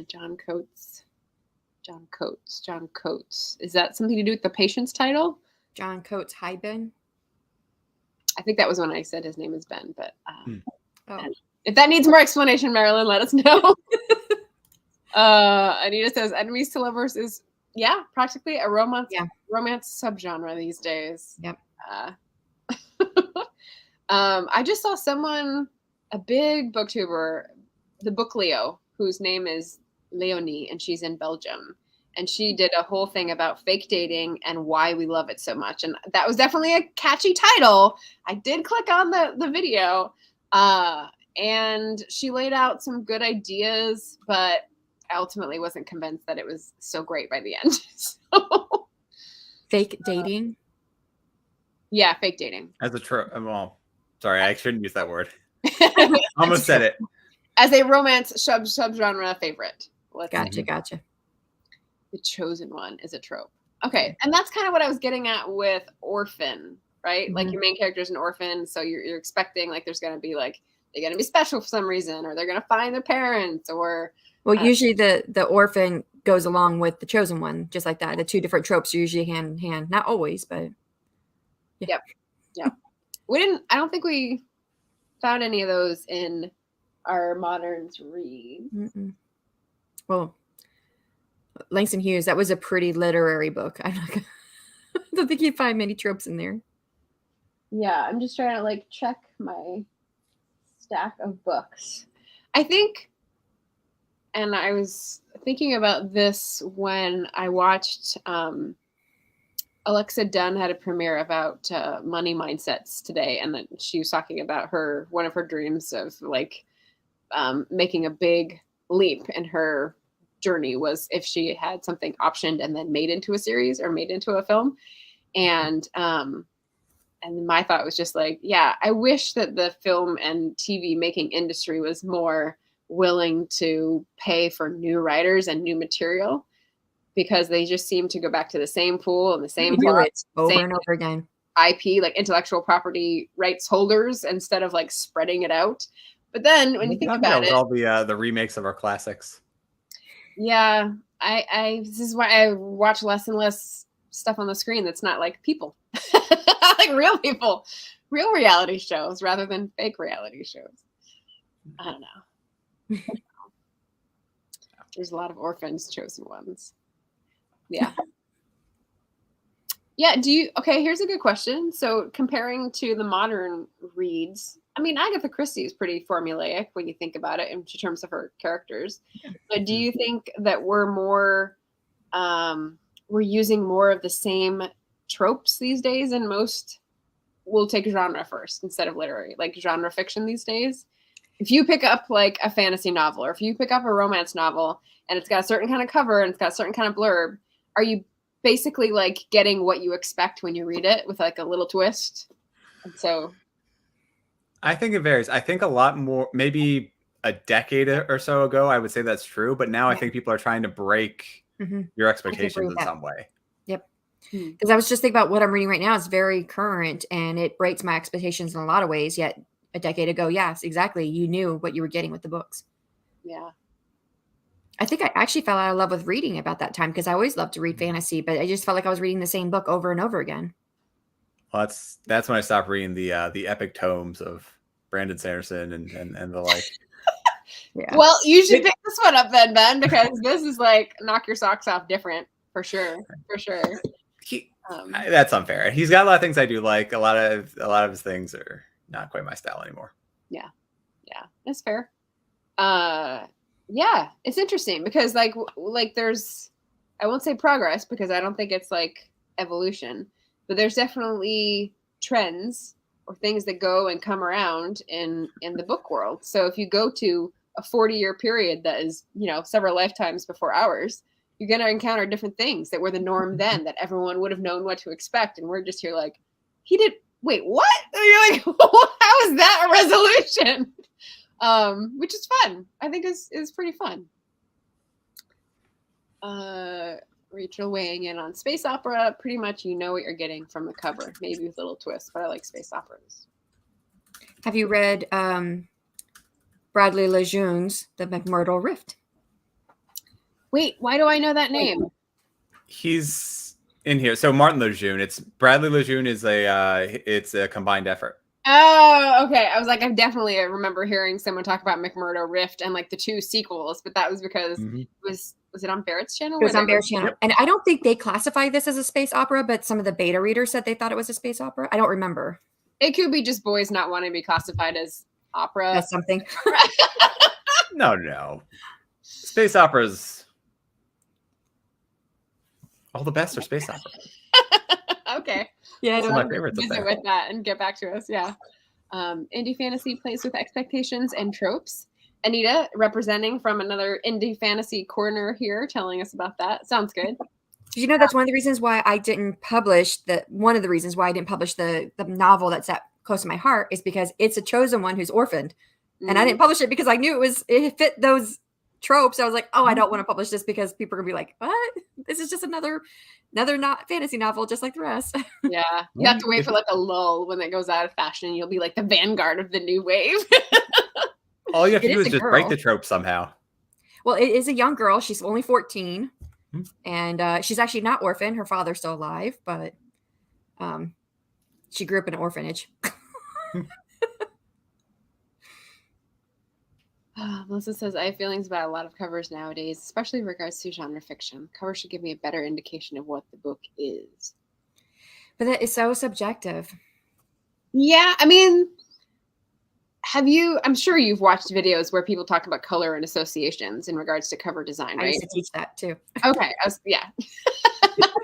John Coates. Is that something to do with the patient's title? John Coates. Hi, Ben. I think that was when I said his name is Ben, but Oh. if that needs more explanation, Marilyn, let us know. Anita says enemies to lovers is practically a romance subgenre these days. Yep. I just saw a big booktuber, the Book Leo, whose name is Leonie, and she's in Belgium. And she did a whole thing about fake dating and why we love it so much. And that was definitely a catchy title. I did click on the video, and she laid out some good ideas, but I ultimately wasn't convinced that it was so great by the end. So, fake dating? Yeah, fake dating. As a trope. Well, sorry, I shouldn't use that word. Almost said it. As a romance subgenre favorite. Gotcha. The Chosen One is a trope. Okay, and that's kind of what I was getting at with orphan, right? Mm-hmm. Like your main character is an orphan, so you're expecting like there's going to be like they're going to be special for some reason, or they're going to find their parents, or usually the orphan goes along with the chosen one, just like that. The two different tropes are usually hand in hand, not always, but yeah. Yep. I don't think we found any of those in our moderns read. Mm-mm. Well, Langston Hughes, that was a pretty literary book. I don't think you'd find many tropes in there. Yeah, I'm just trying to like check my stack of books. I think, and I was thinking about this when I watched Alexa Dunn had a premiere about money mindsets today, and then she was talking about one of her dreams of like making a big leap in her journey was if she had something optioned and then made into a series or made into a film. And my thought was just like, yeah, I wish that the film and TV making industry was more willing to pay for new writers and new material, because they just seem to go back to the same pool and the same plot, over and over again. IP, like intellectual property rights holders, instead of like spreading it out. But then when you think about it, all the remakes of our classics. Yeah, this is why I watch less and less stuff on the screen that's not like people, like real people, real reality shows rather than fake reality shows. I don't know. There's a lot of orphans, chosen ones. Yeah. Yeah. Here's a good question. So comparing to the modern reads, I mean, Agatha Christie is pretty formulaic when you think about it in terms of her characters. But do you think that we're using more of the same tropes these days? And we'll take genre first instead of literary, like genre fiction these days. If you pick up like a fantasy novel, or if you pick up a romance novel and it's got a certain kind of cover and it's got a certain kind of blurb, are you basically like getting what you expect when you read it with like a little twist? And so I think it varies. I think a lot more, maybe a decade or so ago, I would say that's true. But now I think people are trying to break your expectations in some way. Yep. Because I was just thinking about what I'm reading right now. It's very current and it breaks my expectations in a lot of ways. Yet a decade ago, yes, exactly. You knew what you were getting with the books. Yeah. I think I actually fell out of love with reading about that time, because I always loved to read fantasy, but I just felt like I was reading the same book over and over again. Well, that's when I stopped reading the epic tomes of Brandon Sanderson and the like. Yeah. Well, you should pick this one up then, Ben, because this is like knock your socks off different for sure. That's unfair. He's got a lot of things I do like. A lot of his things are not quite my style anymore. Yeah, that's fair. Yeah, it's interesting because like there's, I won't say progress because I don't think it's like evolution, but there's definitely trends or things that go and come around in the book world. So if you go to a 40-year period that is, several lifetimes before ours, you're going to encounter different things that were the norm then, that everyone would have known what to expect. And we're just here like, wait, what? And you're like, how is that a resolution? Which is fun. I think is pretty fun. Rachel weighing in on space opera. Pretty much you know what you're getting from the cover, maybe with little twists, but I like space operas. Have you read Bradley Lejeune's The McMurdo Rift? Wait, why do I know that name? He's in here. So Martin Lejeune. It's Bradley Lejeune is it's a combined effort. Oh, okay. I was like, I definitely remember hearing someone talk about McMurdo Rift and like the 2 sequels, but that was because it was it on Barrett's channel? It was on Barrett's channel. Yep. And I don't think they classify this as a space opera, but some of the beta readers said they thought it was a space opera. I don't remember. It could be just boys not wanting to be classified as opera. That's something. No. Space operas. All the best are space operas. Okay. Yeah, Some of my favorites up visit there. with that and get back to us. Yeah. Indie fantasy plays with expectations and tropes. Anita, representing from another indie fantasy corner here, telling us about that. Sounds good. Did you know that's one of the reasons why I didn't publish the novel that's that close to my heart is because it's a chosen one who's orphaned. And I didn't publish it because I knew it fit those tropes. I was like, oh, I don't want to publish this because people are gonna be like, what? This is just another not fantasy novel, just like the rest. Yeah. You have to wait for like a lull when it goes out of fashion. You'll be like the vanguard of the new wave. All you have to It do is is a just break girl. the trope somehow. Well, it is a young girl. She's only 14. And she's actually not orphaned. Her father's still alive, but she grew up in an orphanage. Melissa says, I have feelings about a lot of covers nowadays, especially in regards to genre fiction. Covers should give me a better indication of what the book is. But that is so subjective. Yeah, I mean, I'm sure you've watched videos where people talk about color and associations in regards to cover design, I right? used to teach that too. Okay, yeah.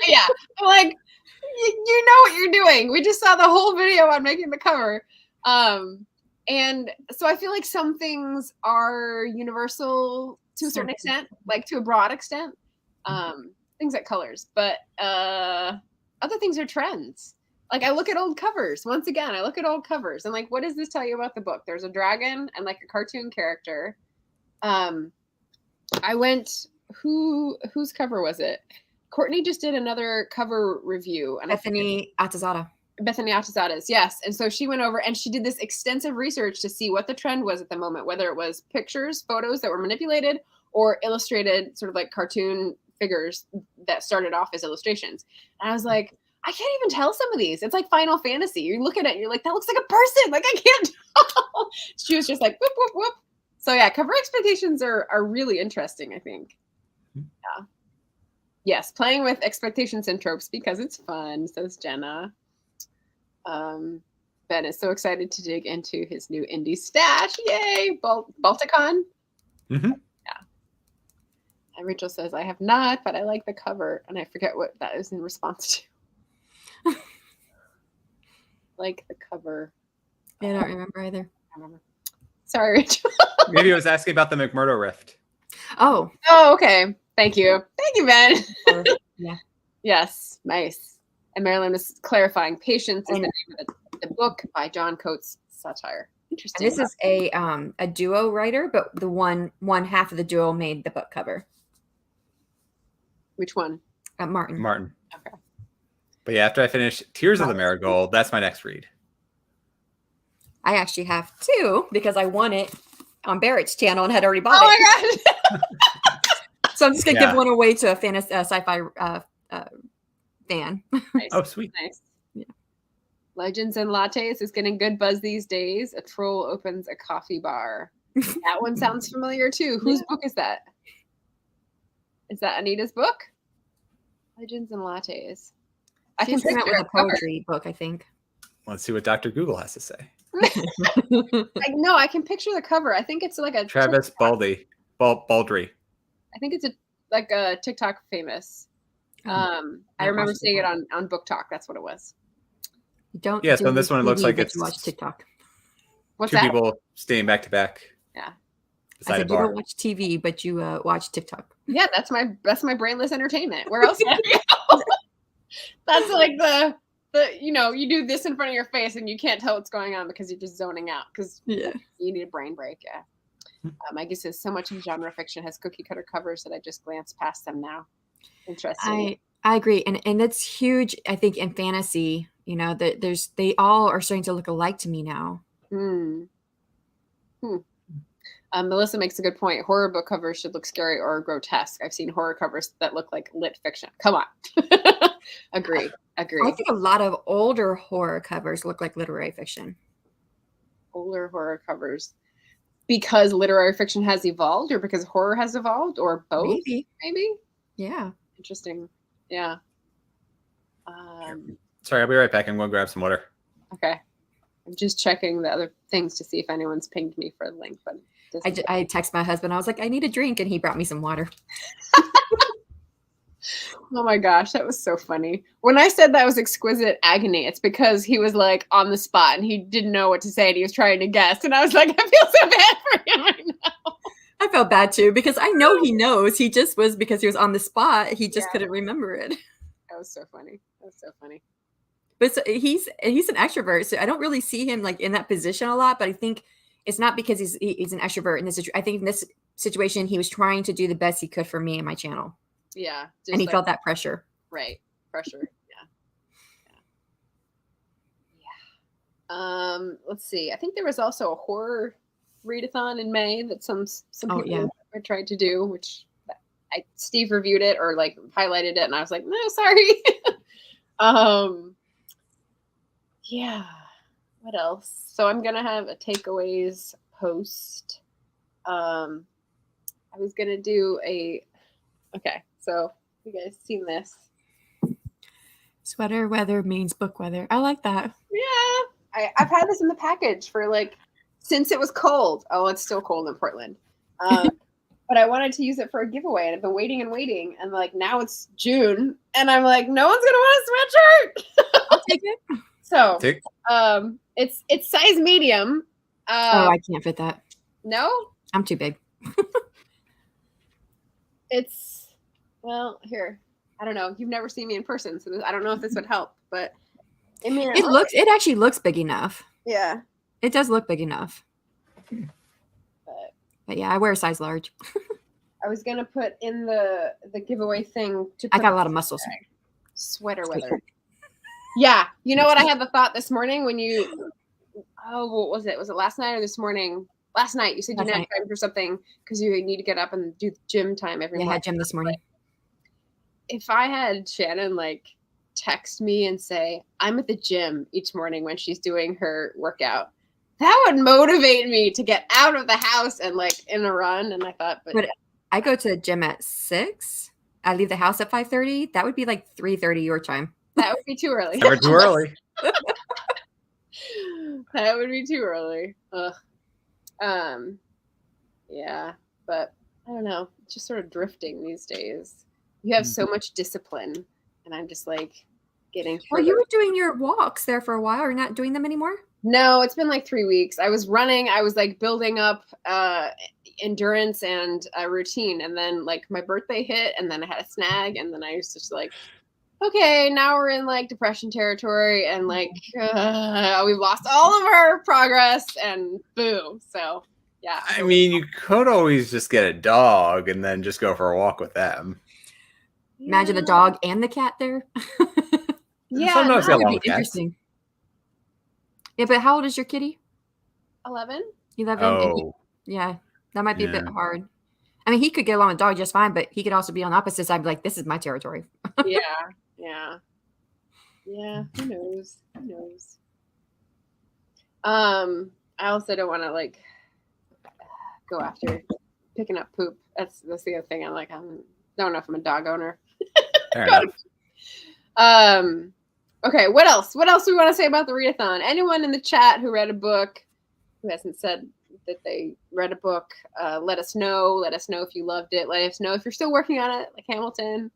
Yeah, I'm like, you know what you're doing. We just saw the whole video on making the cover. And so I feel like some things are universal to a certain extent, like to a broad extent, things like colors, but other things are trends. Like I look at old covers. Once again, I look at old covers and like, what does this tell you about the book? There's a dragon and like a cartoon character. I went, whose cover was it? Courtney just did another cover review. And Bethany Atazada's, yes. And so she went over and she did this extensive research to see what the trend was at the moment, whether it was pictures, photos that were manipulated or illustrated sort of like cartoon figures that started off as illustrations. And I was like, I can't even tell some of these. It's like Final Fantasy. You look at it and you're like, that looks like a person. Like I can't tell. She was just like, whoop, whoop, whoop. So yeah, cover expectations are really interesting, I think. Yeah. Yes, playing with expectations and tropes because it's fun, says Jenna. Ben is so excited to dig into his new indie stash. Yay! Balticon? Mm-hmm. Yeah. And Rachel says, I have not, but I like the cover. And I forget what that is in response to. Like the cover. I don't remember either. I remember. Sorry, Rachel. Maybe I was asking about the McMurdo Rift. Oh, Okay. Thank you. Thank you, Ben. yeah. Yes. Nice. And Marilyn was clarifying Patience is the name of the book by John Coates Satire. Interesting. And this is a duo writer, but the one half of the duo made the book cover. Which one? Martin. Okay. But yeah, after I finish Tears of the Marigold, that's my next read. I actually have 2 because I won it on Barrett's channel and had already bought it. Oh my god. So I'm just gonna give one away to a fantasy sci-fi fan. Nice. Oh, sweet. Nice. Yeah. Legends and Lattes is getting good buzz these days. A troll opens a coffee bar. That one sounds familiar too. Whose book is that? Is that Anita's book? Legends and Lattes. I can She's come out picture with a poetry book, I think. Let's see what Dr. Google has to say. I can picture the cover. I think it's like a Travis Baldry. I think it's a TikTok famous. I remember seeing it on Book Talk. That's what it was. You don't. Yeah, so this one it looks like it's watch TikTok. What's two that? people staying back to back. Yeah. I Beside a said you bar. don't watch TV, but you watch TikTok. Yeah, that's my brainless entertainment. Where else? That's like the you do this in front of your face and you can't tell what's going on because you're just zoning out because you need a brain break. Yeah. Maggie says so much in genre fiction has cookie cutter covers that I just glance past them now. Interesting. I agree, and it's huge. I think in fantasy, you know, that they all are starting to look alike to me now. Hmm. Melissa makes a good point. Horror book covers should look scary or grotesque. I've seen horror covers that look like lit fiction. Come on. Agree. I think a lot of older horror covers look like literary fiction. Older horror covers. Because literary fiction has evolved, or because horror has evolved, or both? Maybe? Yeah. Interesting. Yeah. Sorry, I'll be right back. I'm going to grab some water. Okay. I'm just checking the other things to see if anyone's pinged me for a link, but I text my husband. I was like, I need a drink, and he brought me some water. Oh my gosh, that was so funny. When I said that was exquisite agony, it's because he was like on the spot and he didn't know what to say and he was trying to guess. And I was like, I feel so bad for him right now. I felt bad too because I know he knows. He just was because he was on the spot. He just couldn't remember it. That was so funny. That was so funny. But so he's an extrovert, so I don't really see him like in that position a lot. But I think it's not because he's an extrovert in this. I think in this situation, he was trying to do the best he could for me and my channel. Yeah, and he felt that pressure. Right, pressure. Yeah. Let's see. I think there was also a horror readathon in May that some people I tried to do, which Steve reviewed it or like highlighted it, and I was like, no, sorry. Yeah. What else? So I'm gonna have a takeaways post. I was gonna do okay. So you guys seen this? Sweater weather means book weather. I like that. Yeah, I've had this in the package for like since it was cold. Oh, it's still cold in Portland. But I wanted to use it for a giveaway, and I've been waiting, and like now it's June, and I'm like, no one's gonna want a sweatshirt. I'll take it. So, it's size medium. Oh, I can't fit that. No, I'm too big. Here. I don't know. You've never seen me in person, so I don't know if this would help, but it actually looks big enough. Yeah, it does look big enough. But yeah, I wear a size large. I was gonna put in the giveaway thing. I got a lot of muscles. Sweater weather. Yeah, you know what? I had the thought this morning when you. Oh, what was it? Was it last night or this morning? Last night. You said you had time for something because you need to get up and do gym time every morning. I had gym this morning. If I had Shannon like text me and say I'm at the gym each morning when she's doing her workout, that would motivate me to get out of the house and like in a run. And I thought, but I go to the gym at 6. I leave the house at 5:30. That would be like 3:30 your time. That would be too early. Never too early. That would be too early. Ugh. Yeah, but I don't know. It's just sort of drifting these days. You have so much discipline, and I'm just like getting. Well, you were doing your walks there for a while. Are you not doing them anymore? No, it's been like 3 weeks. I was running. I was like building up endurance and a routine, and then like my birthday hit, and then I had a snag, and then I was just like, okay, now we're in like depression territory, and like we've lost all of our progress, and boom. So yeah. I mean, you could always just get a dog and then just go for a walk with them. Imagine the dog and the cat there. Yeah, that would be interesting. Yeah, but how old is your kitty? 11. 11. Oh. Yeah, that might be a bit hard. I mean, he could get along with dog just fine, but he could also be on the opposite side, like, this is my territory. Yeah. Who knows? I also don't want to like go after picking up poop. That's the other thing. I'm like, I don't know if I'm a dog owner. Fair enough. Okay, what else? What else do we want to say about the readathon? Anyone in the chat who read a book, who hasn't said that they read a book, let us know. Let us know if you loved it. Let us know if you're still working on it, like Hamilton.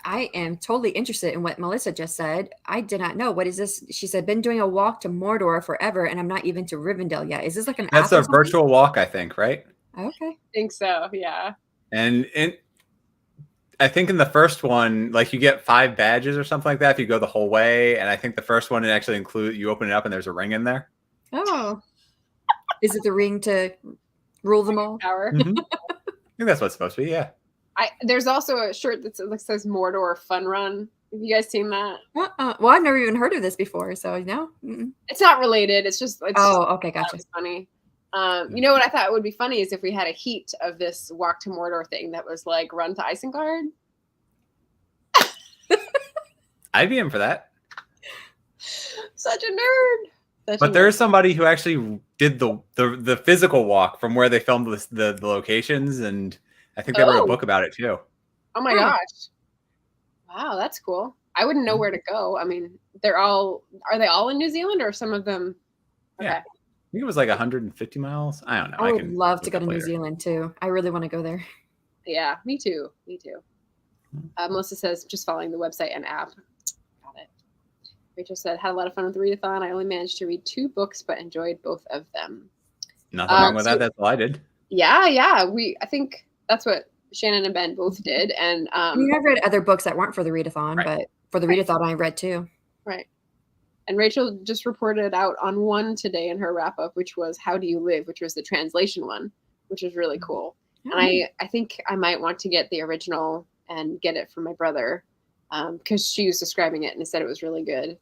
I am totally interested in what Melissa just said. I did not know. What is this? She said, been doing a walk to Mordor forever, and I'm not even to Rivendell yet. Is this like an That's a virtual walk, I think, right? Okay. I think so, yeah. And I think in the first one, like you get 5 badges or something like that if you go the whole way. And I think the first one, it actually includes, you open it up and there's a ring in there. Oh. Is it the ring to rule them all? Power. Mm-hmm. I think that's what it's supposed to be, yeah. There's also a shirt that says Mordor Fun Run. Have you guys seen that? Well, I've never even heard of this before, so no. It's not related. It's just okay, gotcha. It's funny. You know what I thought would be funny is if we had a heat of this Walk to Mordor thing that was like Run to Isengard. I'd be in for that. Such a nerd. But there's somebody who actually did the physical walk from where they filmed the locations, and I think they wrote a book about it too. Oh my gosh. Wow, that's cool. I wouldn't know where to go. I mean, are they all in New Zealand or some of them? Okay. Yeah. I think it was like 150 miles. I don't know. I would love to go to New Zealand too. I really want to go there. Yeah, me too. Melissa says, just following the website and app. Got it. Rachel said, had a lot of fun with the readathon. I only managed to read 2 books, but enjoyed both of them. Nothing wrong with that. That's all I did. Yeah. I think that's what Shannon and Ben both did. And I've read other books that weren't for the readathon, but for the readathon I read too. Right. And Rachel just reported out on one today in her wrap up, which was How Do You Live, which was the translation one, which is really cool. Mm-hmm. And I think I might want to get the original and get it for my brother because she was describing it and said it was really good.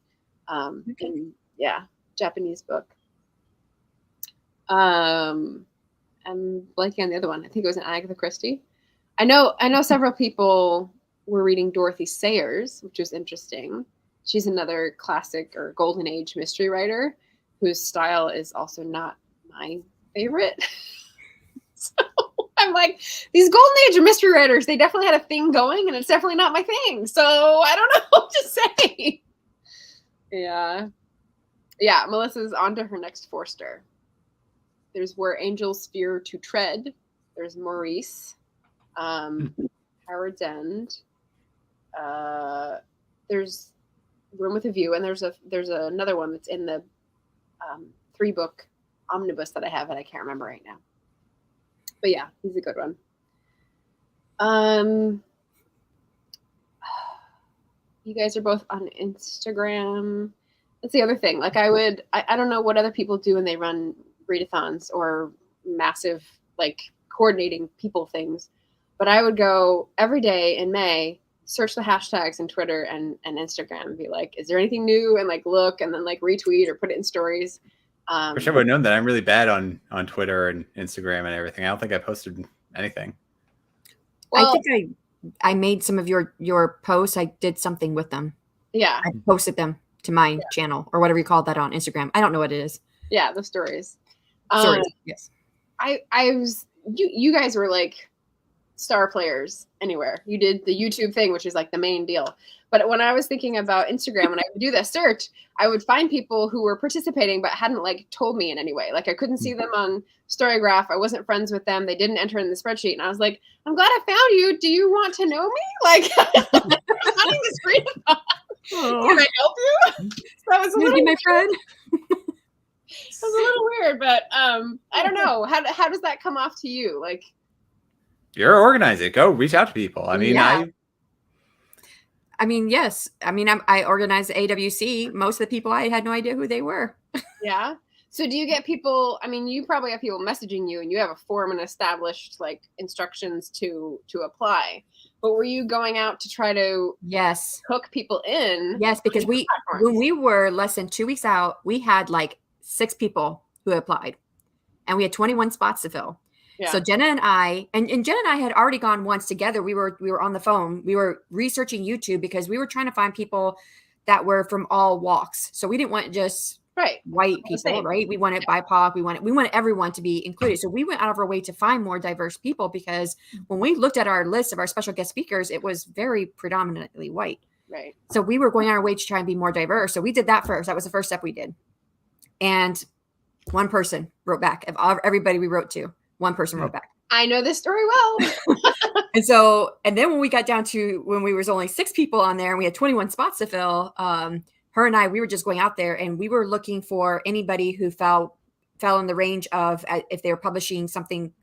And yeah, Japanese book. I'm blanking on the other one. I think it was an Agatha Christie. I know several people were reading Dorothy Sayers, which was interesting. She's another classic or golden age mystery writer whose style is also not my favorite. So I'm like, these golden age of mystery writers, they definitely had a thing going and it's definitely not my thing. So I don't know what to say. Yeah. Melissa's on to her next Forster. There's Where Angels Fear to Tread. There's Maurice. Howard's End. There's Room with a View, and there's another one that's in the 3-book omnibus that I have, and I can't remember right now. But yeah, he's a good one. You guys are both on Instagram. That's the other thing. Like I don't know what other people do when they run readathons or massive like coordinating people things, but I would go every day in May, search the hashtags in Twitter and Instagram and be like, is there anything new? And like look and then like retweet or put it in stories. I wish I would have known that. I'm really bad on Twitter and Instagram and everything. I don't think I posted anything. Well, I think I made some of your posts. I did something with them. Yeah. I posted them to my channel or whatever you call that on Instagram. I don't know what it is. Yeah, the stories. Yes. You guys were like star players anywhere. You did the YouTube thing, which is like the main deal. But when I was thinking about Instagram, when I would do that search, I would find people who were participating but hadn't like told me in any way. Like I couldn't see them on Storygraph. I wasn't friends with them. They didn't enter in the spreadsheet. And I was like, I'm glad I found you. Do you want to know me? Like I'm finding this readathon. Can I help you? That was a little my friend. It was a little weird, but I don't know. How does that come off to you? Like, you're organizing. Go reach out to people. I mean, yes. I mean, I organized the AWC. Most of the people, I had no idea who they were. Yeah. So do you get people, I mean, you probably have people messaging you and you have a form and established like instructions to apply. But were you going out to try to hook people in? Yes, because when we were less than 2 weeks out, we had like 6 people who applied and we had 21 spots to fill. Yeah. So Jenna and I, and Jenna and I had already gone once together. We were on the phone. We were researching YouTube because we were trying to find people that were from all walks. So we didn't want just white people, right? We wanted BIPOC. We wanted everyone to be included. So we went out of our way to find more diverse people because when we looked at our list of our special guest speakers, it was very predominantly white. Right. So we were going on our way to try and be more diverse. So we did that first. That was the first step we did. And one person wrote back. Of everybody we wrote to, one person wrote back. I know this story well. And then when we got down to when we was only 6 people on there and we had 21 spots to fill, her and I, we were just going out there and we were looking for anybody who fell in the range of if they were publishing something,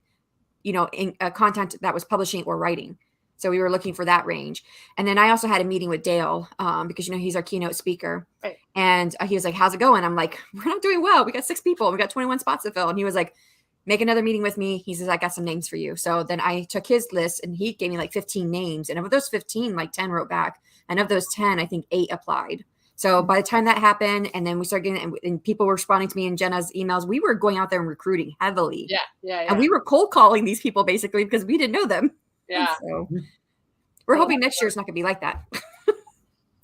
in content that was publishing or writing. So we were looking for that range. And then I also had a meeting with Dale because, he's our keynote speaker. Right. And he was like, how's it going? I'm like, we're not doing well. We got 6 people. We got 21 spots to fill. And he was like, make another meeting with me. He says, I got some names for you. So then I took his list and he gave me like 15 names. And of those 15, like 10 wrote back. And of those 10, I think 8 applied. So by the time that happened, and then we started getting, and people were responding to me in Jenna's emails, we were going out there and recruiting heavily. Yeah. And we were cold calling these people basically because we didn't know them. Yeah. So we're hoping next year it's not going to be like that.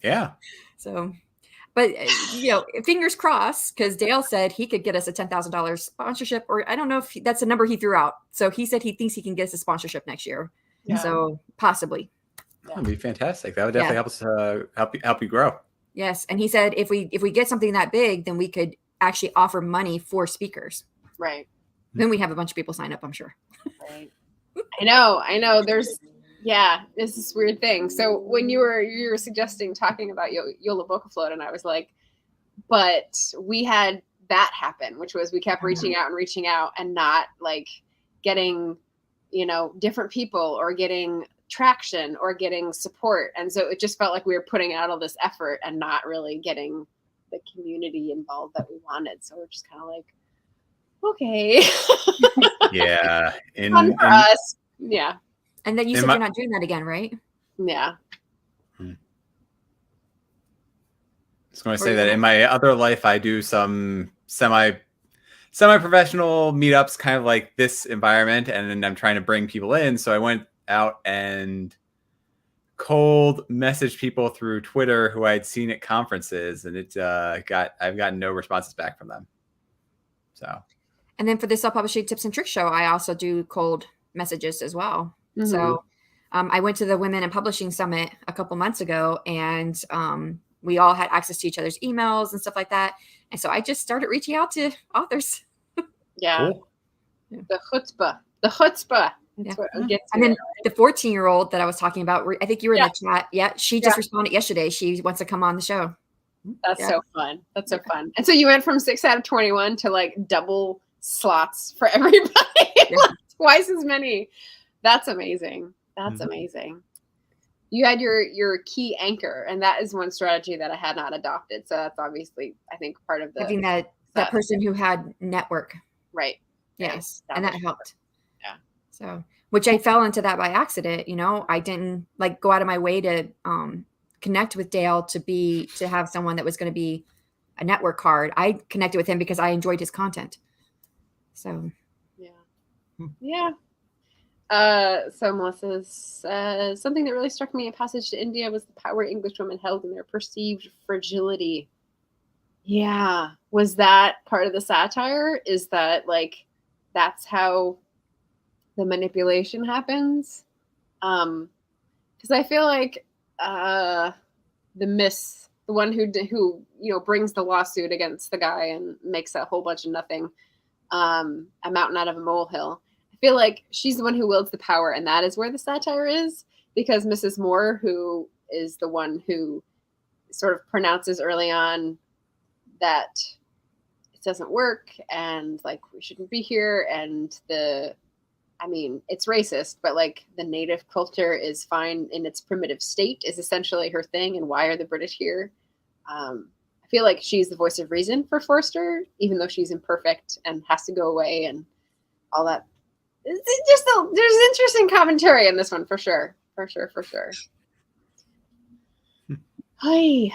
Yeah. So, but fingers crossed, because Dale said he could get us a $10,000 sponsorship, or I don't know if that's a number he threw out. So he said he thinks he can get us a sponsorship next year. Yeah. So possibly. That would be fantastic. That would definitely help us help you grow. Yes, and he said if we get something that big, then we could actually offer money for speakers. Right. Then we have a bunch of people sign up, I'm sure. Right. I know. There's it's this weird thing. So when you were suggesting talking about Yola Book Afloat, and I was like, but we had that happen, which was we kept reaching out and not like getting, different people or getting traction or getting support. And so it just felt like we were putting out all this effort and not really getting the community involved that we wanted. So we're just kind of like, okay. Yeah. Fun for us. Yeah. And then you said you're not doing that again, right? Yeah. I was going to say that in my other life, I do some semi-professional meetups, kind of like this environment, and then I'm trying to bring people in. So I went out and cold messaged people through Twitter who I had seen at conferences, and I've gotten no responses back from them. So, and then for the self-publishing tips and tricks show, I also do cold messages as well. Mm-hmm. So I went to the Women in Publishing Summit a couple months ago, and we all had access to each other's emails and stuff like that. And so I just started reaching out to authors. Yeah. Cool. The chutzpah. That's what gets and then the 14-year-old that I was talking about, I think you were in the chat. Yeah. She just responded yesterday. She wants to come on the show. That's so fun. That's so fun. And so you went from 6 out of 21 to like double slots for everybody. Like twice as many. That's amazing. That's amazing. You had your key anchor, and that is one strategy that I had not adopted. So that's obviously, I think, part of the having that person who had network. Right. Yes. And that helped. Yeah. So, which I fell into that by accident. I didn't like go out of my way to connect with Dale to have someone that was going to be a network card. I connected with him because I enjoyed his content. So. Yeah. So Melissa says, something that really struck me in Passage to India was the power English women held in their perceived fragility. Yeah. Was that part of the satire? Is that like, that's how the manipulation happens? Because I feel like the one who brings the lawsuit against the guy and makes a whole bunch of nothing, a mountain out of a molehill. I feel like she's the one who wields the power, and that is where the satire is, because Mrs. Moore, who is the one who sort of pronounces early on that it doesn't work and like we shouldn't be here, and it's racist, but like the native culture is fine in its primitive state is essentially her thing, and why are the British here? I feel like she's the voice of reason for Forster, even though she's imperfect and has to go away and all that. It's just there's interesting commentary in this one for sure. Hi. All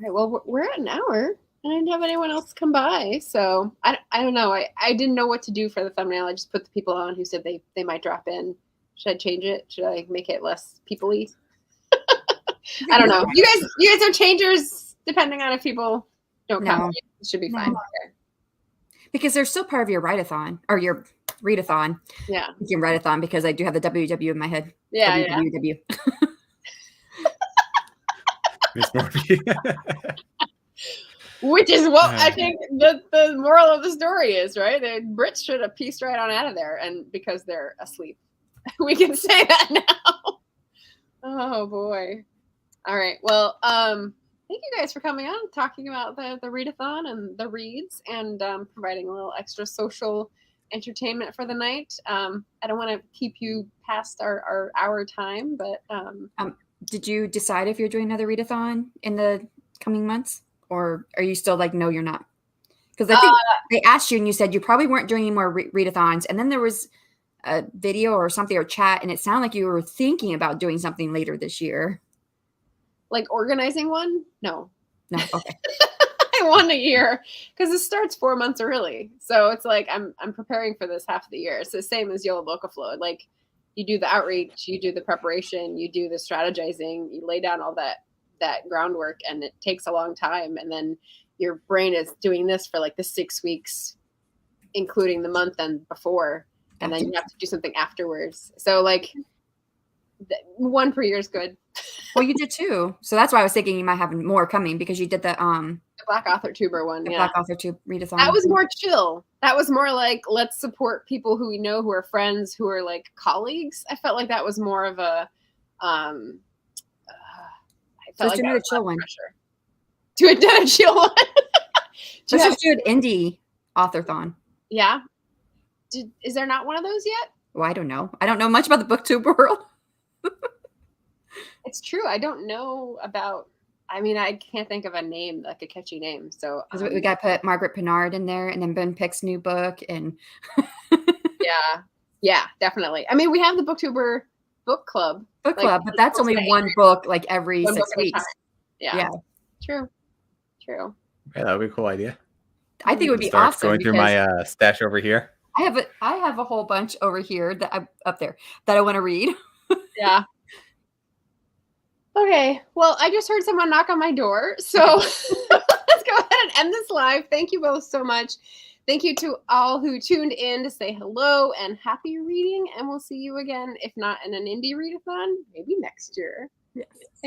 right. Well, we're at an hour. I didn't have anyone else come by, so I don't know. I didn't know what to do for the thumbnail. I just put the people on who said they might drop in. Should I change it? Should I make it less people-y? I don't know. You guys are changers depending on if people don't come. It should be fine. Okay. Because they're still part of your write-a-thon or your readathon. Yeah. You can readathon because I do have the WW in my head. Yeah. WW. Which is what I think the moral of the story is, right? The Brits should have pieced right on out of there, and because they're asleep. We can say that now. Oh boy. All right. Well, thank you guys for coming on, talking about the readathon and the reads, and providing a little extra social entertainment for the night. I don't want to keep you past our hour time, but did you decide if you're doing another readathon in the coming months, or are you still like, no, you're not? Because I think they asked you and you said you probably weren't doing any more readathons. And then there was a video or something or chat, and it sounded like you were thinking about doing something later this year. Like organizing one? No. No, okay. I want a year because it starts 4 months early. So it's like I'm preparing for this half of the year. It's the same as Yellow Book Flow. Like you do the outreach, you do the preparation, you do the strategizing, you lay down all that groundwork, and it takes a long time. And then your brain is doing this for like the 6 weeks, including the month and before. And then you have to do something afterwards. So like one per year is good. Well, you did 2. So that's why I was thinking you might have more coming, because you did the Black Author Tuber one. the Yeah. Black Author Tube readathon. That was more chill. That was more like, let's support people who we know, who are friends, who are like colleagues. I felt like that was more of a, I felt like do a chill one. Pressure. Do a chill one. Let's just do an indie author-thon. Yeah. Is there not one of those yet? Well, I don't know. I don't know much about the booktube world. It's true. I don't know about, I mean, I can't think of a name, like a catchy name. So we got to put Margaret Pinard in there, and then Ben Pick's new book. And yeah, definitely. I mean, we have the Booktuber book club. But that's only one book like every 6 weeks. Yeah. True. Yeah, that would be a cool idea. I think it would be Start awesome. Going through my stash over here. I have a whole bunch over here that I'm up there that I want to read. Yeah. Okay. Well, I just heard someone knock on my door. So let's go ahead and end this live. Thank you both so much. Thank you to all who tuned in to say hello and happy reading. And we'll see you again, if not in an indie readathon, maybe next year. Yes.